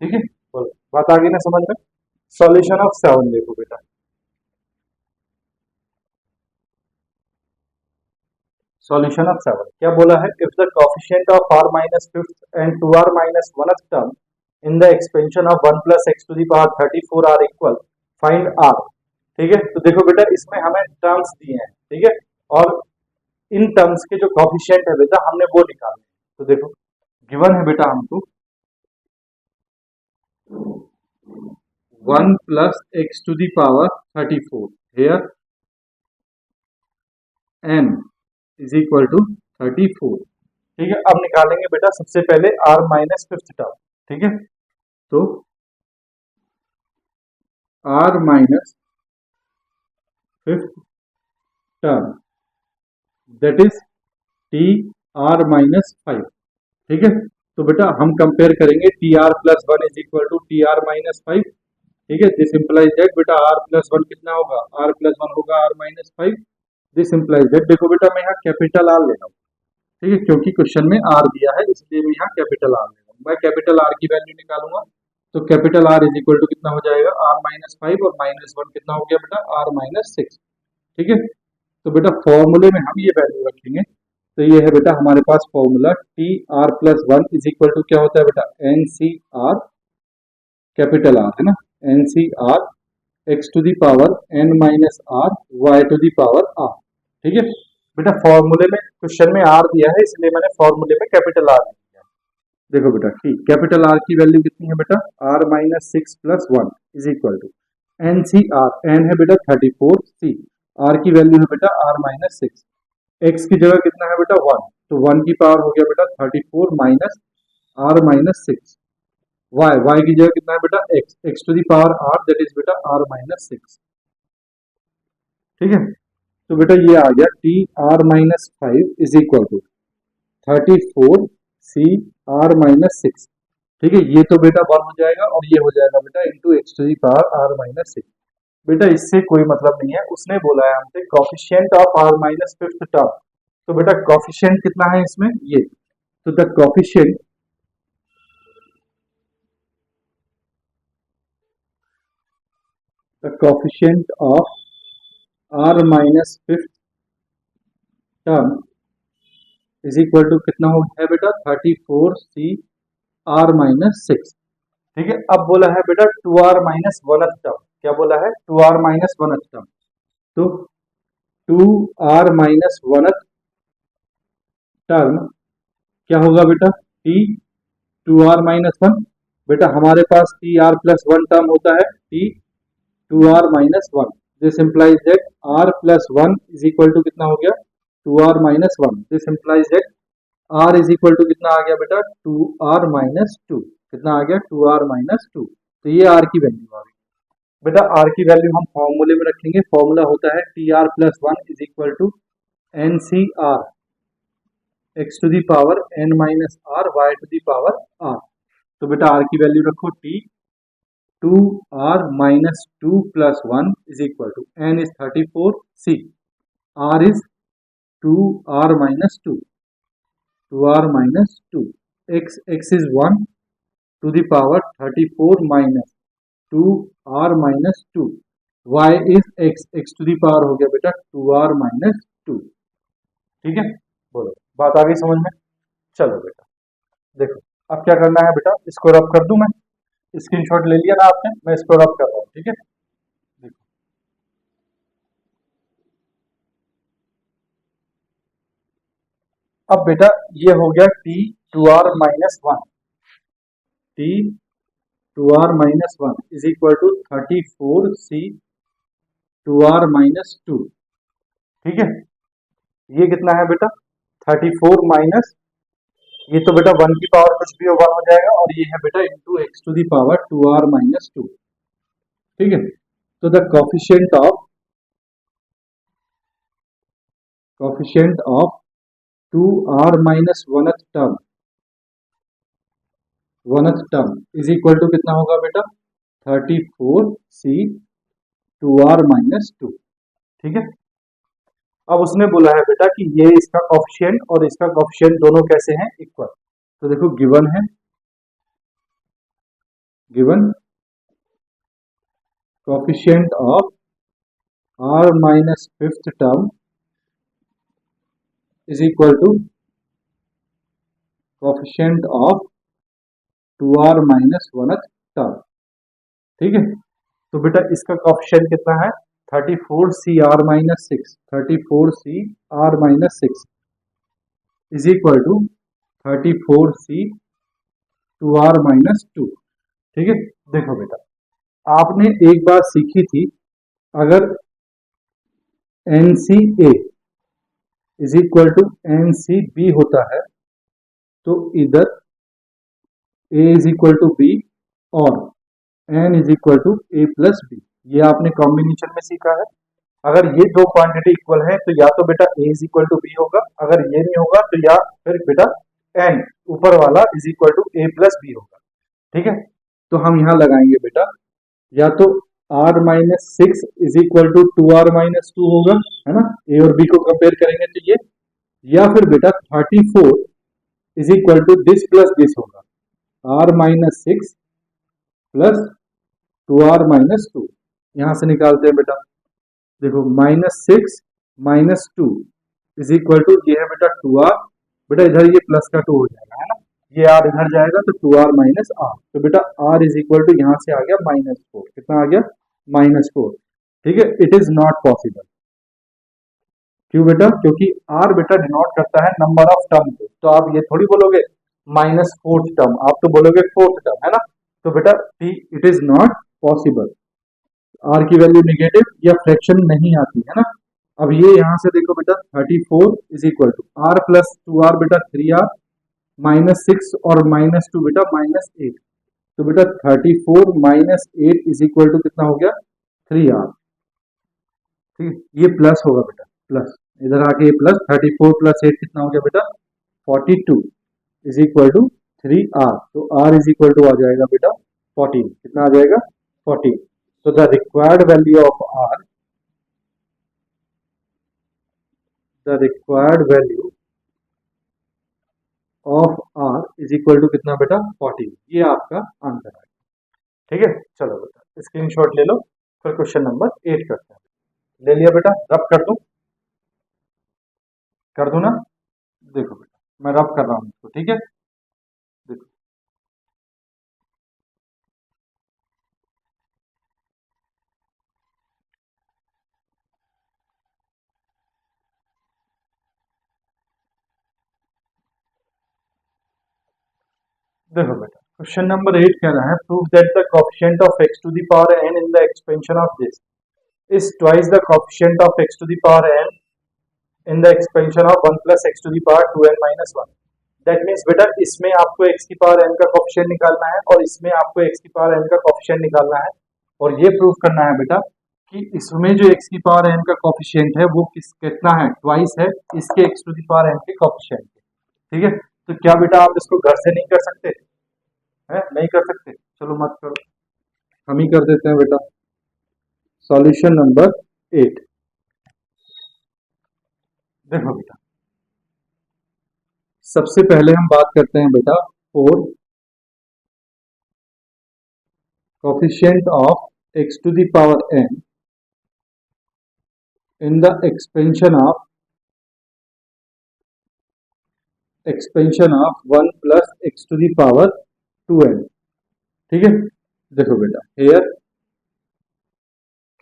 ठीक है, बोलो बात आ गई ना समझ में। सॉल्यूशन ऑफ 7 देखो बेटा, सॉल्यूशन ऑफ 7 क्या बोला है, if the coefficient of r minus fifth and 2r minus 1th term in the expansion of 1 plus X to the power 34 are equal, find r। ठीक है, तो देखो बेटा इसमें हमें टर्म्स दिए हैं, ठीक है, और इन टर्म्स के जो कोएफिशिएंट है बेटा हमने वो निकालने। तो देखो गिवन है बेटा हमको 1 plus X to the power 34 here n is equal to 34। ठीक है, अब निकालेंगे बेटा सबसे पहले r माइनस फिफ्थ टर्म। ठीक है, तो r minus fifth term that is T R minus 5। ठीक है, तो बेटा हम कंपेयर करेंगे T R plus one is equal to T R minus 5। ठीक है, दिस इंप्लाइज दैट बेटा आर प्लस वन कितना होगा, आर प्लस वन होगा R minus 5। This implies that, देखो बेटा मैं यहाँ कैपिटल आर ले रहा हूँ। ठीक है, क्योंकि क्वेश्चन में आर दिया है इसलिए मैं यहाँ कैपिटल आर ले रहा हूँ। मैं कैपिटल आर की वैल्यू निकालूंगा, तो capital R is equal to कितना हो जाएगा, आर माइनस 5 और माइनस 1 कितना हो गया बेटा, आर माइनस 6। ठीक है, तो बेटा फॉर्मूले में हम ये वैल्यू रखेंगे, तो ये है बेटा हमारे पास formula T are plus one is equal to क्या होता है बेटा, N C r, capital r है ना, n C R x to the power N minus R Y to the power are. ठीक है बेटा, फॉर्मूले में क्वेश्चन में आर दिया है इसलिए मैंने फॉर्मूले में कैपिटल आर दिया। देखो बेटा ठीक, कैपिटल आर की वैल्यू कितनी है बेटा, R minus 6 plus 1 is equal to N C R, N है बेटा 34, सी आर की वैल्यू है बेटा आर माइनस 6, एक्स की जगह कितना है बेटा 1, तो 1 की पावर हो गया बेटा 34 minus R minus 6, Y, Y की जगह कितना है बेटा X, X to the power R that is बेटा आर माइनस 6। ठीक है, तो बेटा ये आ गया T R minus 5 is equal to 34 C R minus 6। ठीक है, ये तो बेटा 1 हो जाएगा और ये हो जाएगा बेटा into x to the power R minus 6। बेटा इससे कोई मतलब नहीं है, उसने बोला है हमसे coefficient of R minus fifth term. तो बेटा कोफिशिएंट कितना है इसमें, ये। तो the coefficient of R minus fifth term is equal to कितना हो है बेटा, 34 सी आर माइनस 6। ठीक है, अब बोला है बेटा 2r माइनस वन टर्म। क्या बोला है, 2r माइनस वन टर्म। तो 2r माइनस वन टर्म क्या होगा बेटा, t 2r माइनस वन। बेटा हमारे पास T are plus one term होता है, t 2r minus one. This implies that r plus one is equal to कितना हो गया, 2r minus one. This implies that r is equal to कितना आ गया बेटा, 2r माइनस टू। कितना आ गया, 2r माइनस टू। तो ये r की वैल्यू आ गई बेटा। r की वैल्यू हम फॉर्मूले में रखेंगे, फॉर्मूला होता है T R plus one is equal to N C R x to the power N minus R Y to the power R. तो बेटा r की वैल्यू रखो, t 2r minus two plus one is equal to n is 34, c r is 2r minus two, 2r minus two, x is 1 to the power 34 minus 2r minus two, y is x to the power हो गया बेटा 2r minus two. ठीक है, बोलो बात आ गई समझ में। चलो बेटा देखो, अब क्या करना है बेटा, इसको रब कर दूं मैं। स्क्रीनशॉट ले लिया ना आपने, मैं इसको रब कर रहा हूँ। ठीक है, देखो अब बेटा ये हो गया t 2r minus one, t 2r minus one is equal to 34c 2r minus two. ठीक है, ये कितना है बेटा, 34 माइनस, ये तो बेटा वन की पावर कुछ भी वन हो जाएगा, और ये है बेटा into x to the power 2r minus two. ठीक है, तो the coefficient of 2r minus oneth term is equal to कितना होगा बेटा, 34c 2r माइनस टू। ठीक है, अब उसने बोला है बेटा कि ये इसका कोफिशिएंट और इसका कोफिशिएंट दोनों कैसे हैं, इक्वल। तो देखो गिवन है, given coefficient of r minus fifth term is equal to coefficient of 2r minus oneth term. ठीक है, तो बेटा इसका कोफिशिएंट कितना है, 34c r minus six, 34c r minus six is equal to 34c 2r minus two. ठीक है, देखो बेटा आपने एक बात सीखी थी, अगर NCA is equal to NCB होता है तो इधर A is equal to B और N is equal to A plus B, ये आपने कॉम्बिनेशन में सीखा है। अगर ये दो क्वांटिटी इक्वल है तो या तो बेटा A is equal to B होगा, अगर ये नहीं होगा तो या फिर बेटा N ऊपर वाला is equal to A plus B होगा। ठीक है, तो हम यहाँ लगाएंगे बेटा, या तो r minus six is equal to 2r minus two होगा, है ना, A और B को कंपेयर करेंगे तो ये, या फिर बेटा 34 is equal to this plus this होगा, r minus six plus 2r minus two. यहां से निकालते हैं बेटा, देखो minus six minus two is equal to, ये है बेटा 2r, बेटा इधर ये प्लस का 2 हो जाएगा, है ना, ये r इधर जाएगा तो 2r माइनस r। तो बेटा r इज इक्वल टू यहां से आ गया माइनस फोर, कितना आ गया, माइनस फोर। ठीक है, इट इज नॉट पॉसिबल। क्यों बेटा, क्योंकि r बेटा डिनोट करता है नंबर ऑफ टर्म को, तो आप ये थोड़ी बोलोगे माइनस फोर्थ टर्म, आप तो बोलोगे फोर्थ टर्म, है ना। तो बेटा it is not possible, r की वैल्यू निगेटिव या फ्रैक्शन नहीं आती है ना। अब ये यहां से देखो बेटा 34 is equal to r plus 2r बेटा 3r माइनस सिक्स और माइनस टू बेटा माइनस एट, तो बेटा 34 minus eight is equal to कितना हो गया, 3r। ठीक है, ये प्लस होगा बेटा, प्लस इधर आके ये प्लस 34 प्लस एट कितना हो गया बेटा 42 इज इक्वल टू 3r। तो r इज इक्वल टू आ जाएगा बेटा 14, कितना आ जाएगा 14। So the required value of r, the required value of r is equal to कितना बेटा 14। ये आपका आंसर है। ठीक है, चलो बेटा स्क्रीनशॉट ले लो, फिर क्वेश्चन नंबर 8 करते हैं। ले लिया बेटा, रब कर दूं ना? देखो बेटा मैं रब कर रहा हूं इसको, ठीक है। देखो देखो बेटा क्वेश्चन नंबर 8 कह रहा है, prove that the coefficient of x to the power n in the expansion of this is twice the coefficient of x to the power n in the expansion of 1 plus x to the power 2n minus 1। That means बेटा इसमें आपको x की power n का coefficient निकालना है और इसमें आपको x की पावर n का कोएफिशिएंट निकालना है, और ये प्रूव करना है बेटा कि इसमें जो x की पावर n का कोएफिशिएंट है वो कितना है, ट्वाइस है इसके x to the power n के कोएफिशिएंट के। ठीक है, तो क्या बेटा आप इसको घर से नहीं कर सकते है? नहीं कर सकते, चलो मत करो, हम ही कर देते हैं बेटा। Solution number 8। देखो बेटा सबसे पहले हम बात करते हैं बेटा for coefficient of x to the power n in the expansion of 1 plus x to the power 2n। ठीक है, देखो बेटा हेयर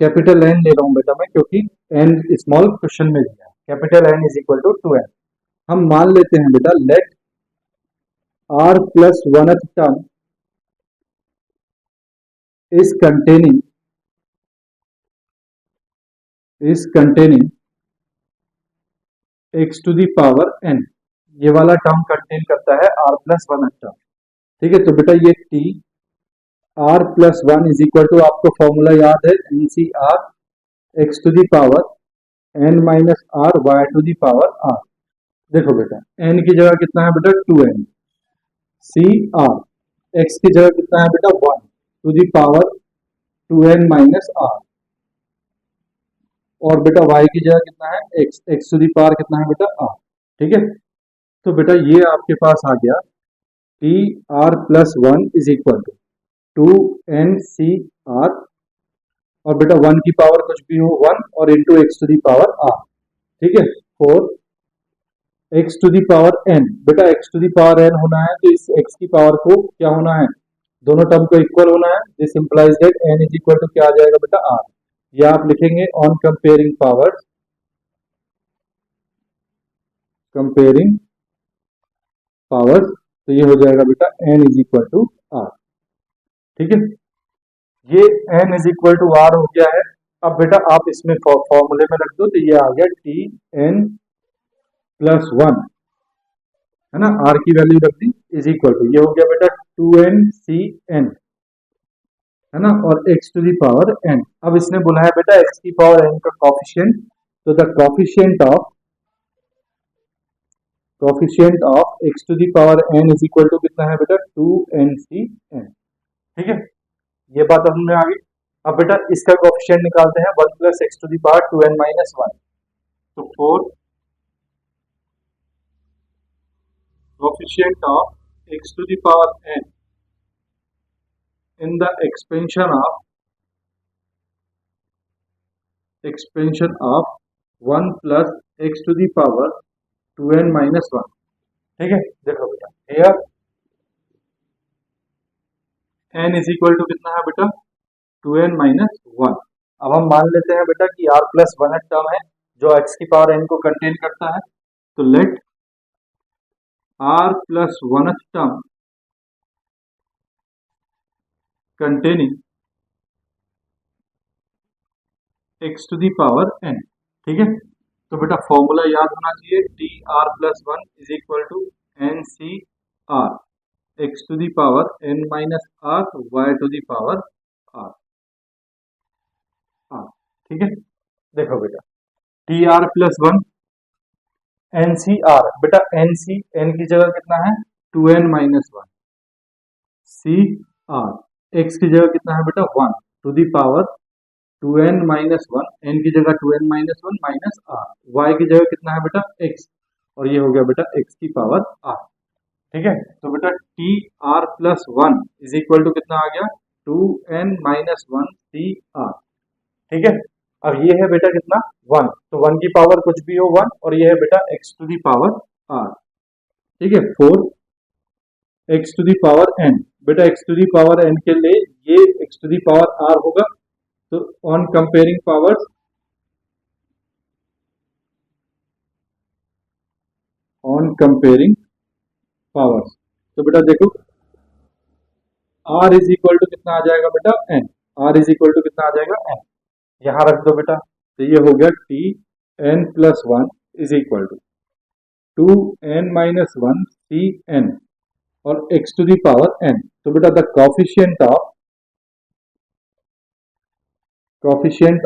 कैपिटल N ले रहा हूं बेटा मैं, क्योंकि n स्मॉल क्वेश्चन में दिया है। Capital N is equal to 2n। हम मान लेते हैं बेटा let r plus 1th term is containing x to the power n। ये वाला टर्म कंटेन करता है r प्लस 1th टर्म। ठीक है, तो बेटा ये t r plus 1 is equal to, आपको फॉर्मूला याद है, N C R x to the power n minus R Y to the power r। देखो बेटा n की जगह कितना है बेटा 2n, सी आर x की जगह कितना है बेटा 1 to the power 2n minus are, और बेटा y की जगह कितना है x टू दी पावर कितना है बेटा r। ठीक है, तो बेटा ये आपके पास आ गया T are plus 1 is equal to 2n CR, और बेटा 1 की पावर कुछ भी हो 1 और into x to the power r। ठीक है, for x to the power n, बेटा x to the power n होना है तो इस x की पावर को क्या होना है, दोनों टर्म को इक्वल होना है। This implies that n is equal to क्या आ जाएगा बेटा r। ये आप लिखेंगे ऑन कंपेयरिंग पावर्स, तो ये हो जाएगा बेटा n is equal to r। ठीक है, ये n is equal to r हो गया है। अब बेटा आप इसमें फॉर्मूले में रख दो, तो ये आ गया टी एन प्लस 1, है ना, r की वैल्यू रख दी, इज इक्वल टू ये हो गया बेटा 2n CN, है ना, और x to the power n। अब इसने बोला है बेटा x की पावर n का कोएफिशिएंट, तो the coefficient of x to the power n is equal to कितना है बेटा 2nCn। ठीक है, ये बात हमने आ गई। अब बेटा इसका कोएफिशिएंट निकालते हैं 1 plus x to the power 2n minus 1, तो 4 coefficient of x to the power n in the expansion of 1 plus x to the power 2n minus 1। ठीक है, देखो बेटा here n is equal to कितना है बेटा 2n minus 1। अब हम मान लेते हैं बेटा कि r plus 1 टर्म है जो x की पावर n को कंटेन करता है, तो let r plus 1 term containing x to the power n। ठीक है, तो बेटा फॉर्मूला याद होना चाहिए, T R plus 1 is equal to N C R x to the power n minus R Y to the power r। ठीक है, देखो बेटा टी आर प्लस 1 एन सी आर, बेटा एन सी एन की जगह कितना है 2n minus 1, C R x की जगह कितना है बेटा 1 to the power 2n minus one, N की जगह 2n minus one minus are, Y की जगह कितना है बेटा x, और ये हो गया बेटा x की पावर r। ठीक है, तो बेटा T R plus one is equal to कितना आ गया 2n माइनस वन सी आर। ठीक है, अब ये है बेटा कितना 1, तो 1 की पावर कुछ भी हो 1, और ये है बेटा x to the power r। ठीक है, 4 x to the power n, बेटा x to the power n के लिए ये x to the power r होगा। तो on comparing powers, on comparing powers, तो बेटा देखो r इज इक्वल टू कितना आ जाएगा बेटा n, r is equal to कितना आ जाएगा n, यहां रख दो बेटा, तो ये हो गया T N plus one is equal to 2n minus one C N और x to the power n। तो बेटा the coefficient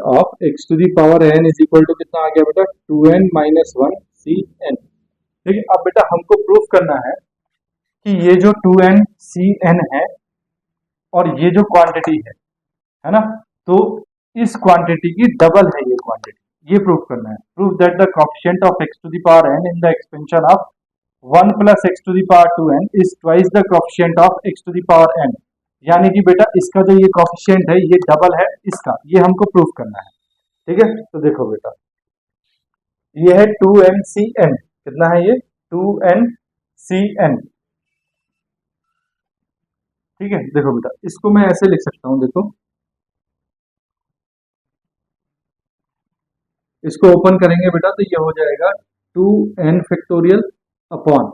of x to the power n is equal to कितना आ गया बेटा 2n minus one C N. ठीक है, अब बेटा हमको प्रूफ करना है कि ये जो 2n सी एन है और ये जो क्वांटिटी है ना, तो इस क्वांटिटी की डबल है ये क्वांटिटी, ये प्रूफ करना है। Proof that the coefficient of x to the power n in the expansion of 1 plus x to the power 2n is twice the coefficient of x to the power n, यानी कि बेटा इसका जो ये coefficient है ये double है इसका, ये हमको प्रूफ करना है। ठीक है, तो देखो बेटा ये है 2nCn, कितना है ये 2nCn। ठीक है, देखो बेटा इसको मैं ऐसे लिख सकता हूं, देखो इसको ओपन करेंगे बेटा तो ये हो जाएगा 2n factorial upon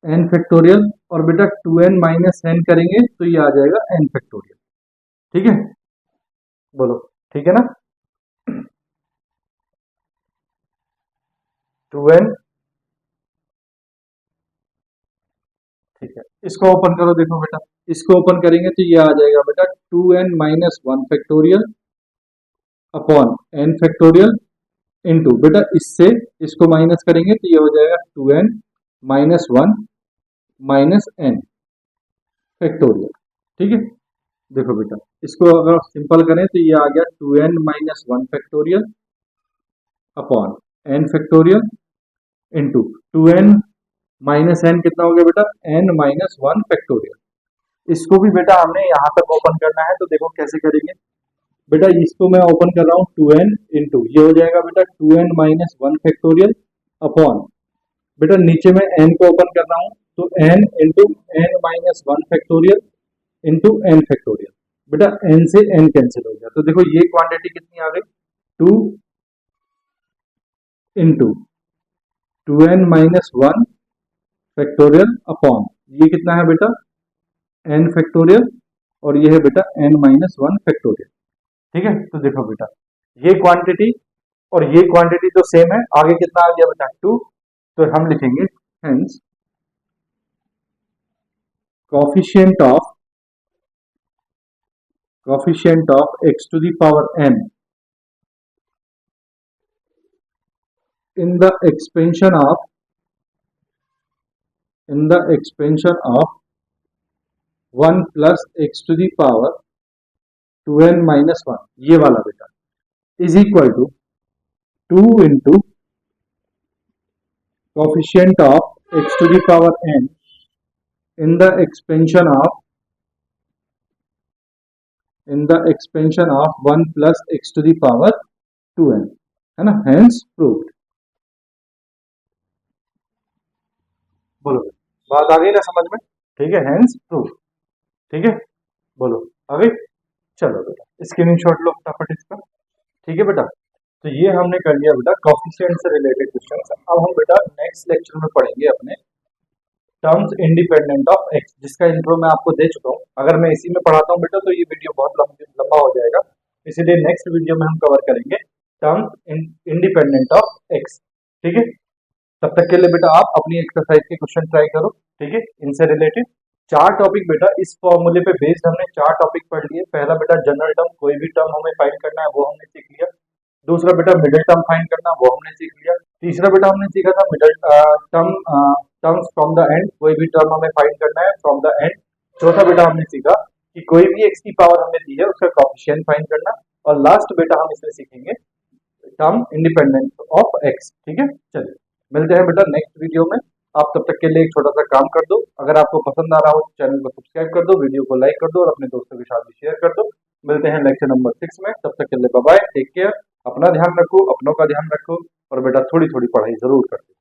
n factorial, और बेटा 2n माइनस n करेंगे तो ये आ जाएगा n फैक्टोरियल। ठीक है, बोलो ठीक है ना, 2n, ठीक है, इसको ओपन करो, देखो बेटा इसको ओपन करेंगे तो ये आ जाएगा बेटा 2n minus one factorial upon n factorial into, बेटा इससे इसको माइनस करेंगे तो ये हो जाएगा 2n minus one minus n factorial. ठीक है, देखो बेटा इसको अगर सिंपल करें तो ये आ गया 2n minus one factorial upon n factorial into 2n minus n कितना हो गया बेटा n माइनस वन फैक्टोरियल। इसको भी बेटा हमने यहाँ तक ओपन करना है, तो देखो कैसे करेंगे बेटा, इसको मैं ओपन कर रहा हूँ 2n इंटू, ये हो जाएगा बेटा 2n minus one factorial upon, बेटा नीचे में n को ओपन कर रहा हूँ तो n into n minus one factorial into n factorial, बेटा n से n कैंसिल हो गया, तो देखो ये क्वांटिटी कितनी आ गई 2 into 2n minus one factorial upon, ये कितना है बेटा n फैक्टोरियल, और ये है बेटा n माइनस वन फैक्टोरियल। ठीक है, तो देखो बेटा ये क्वांटिटी और ये क्वांटिटी तो सेम है, आगे कितना आ गया बेटा 2, तो हम लिखेंगे hence coefficient of x to the power n in the expansion of 1 plus x to the power 2n minus 1, ये वाला बेटा is equal to 2 into coefficient of x to the power n in the expansion of 1 plus x to the power 2n, है ना, hence proved. बोलो बात आ गई ना समझ में, ठीक है, हेंस प्रूव्ड। ठीक है, बोलो आ गई, चलो बेटा स्क्रीनशॉट लो फटाफट इसका। ठीक है बेटा, तो ये हमने कर लिया बेटा कोफिशिएंट से रिलेटेड क्वेश्चन। अब हम बेटा नेक्स्ट लेक्चर में पढ़ेंगे अपने टर्म्स इंडिपेंडेंट ऑफ x, जिसका इंट्रो मैं आपको दे चुका हूँ। अगर मैं इसी में पढ़ाता हूँ बेटा तो ये वीडियो बहुत लंबा हो जाएगा, इसीलिए नेक्स्ट वीडियो में हम कवर करेंगे टर्म्स इंडिपेंडेंट ऑफ x। ठीक है, तब तक के लिए बेटा आप अपनी एक्सरसाइज के क्वेश्चन ट्राई करो। ठीक है, इनसे रिलेटेड 4 टॉपिक बेटा इस फॉर्मूले पे बेस्ड हमने 4 टॉपिक पढ़ लिए। पहला बेटा जनरल टर्म, कोई भी टर्म हमें फाइंड करना है वो हमने सीख लिया। दूसरा बेटा मिडिल टर्म फाइंड करना, वो हमने सीख लिया। तीसरा बेटा हमने सीखा था middle terms from the end, कोई भी टर्म हमें फाइंड करना है फ्रॉम द एंड। चौथा बेटा हमने सीखा कि कोई भी x की पावर हमें दी है उसका कोएफिशिएंट फाइंड करना, और लास्ट बेटा हम इसमें सीखेंगे टर्म इंडिपेंडेंट ऑफ x। ठीक है, चलिए मिलते हैं बेटा नेक्स्ट वीडियो में। आप तब तक के लिए एक छोटा सा काम कर दो, अगर आपको पसंद आ रहा हो तो चैनल को सब्सक्राइब कर दो, वीडियो को लाइक कर दो और अपने दोस्तों के साथ भी शेयर कर दो। मिलते हैं लेक्चर नंबर 6 में, तब तक के लिए बाय बाय, टेक केयर, अपना ध्यान रखो, अपनों का ध्यान रखो, और बेटा थोड़ी थोड़ी पढ़ाई जरूर कर दो।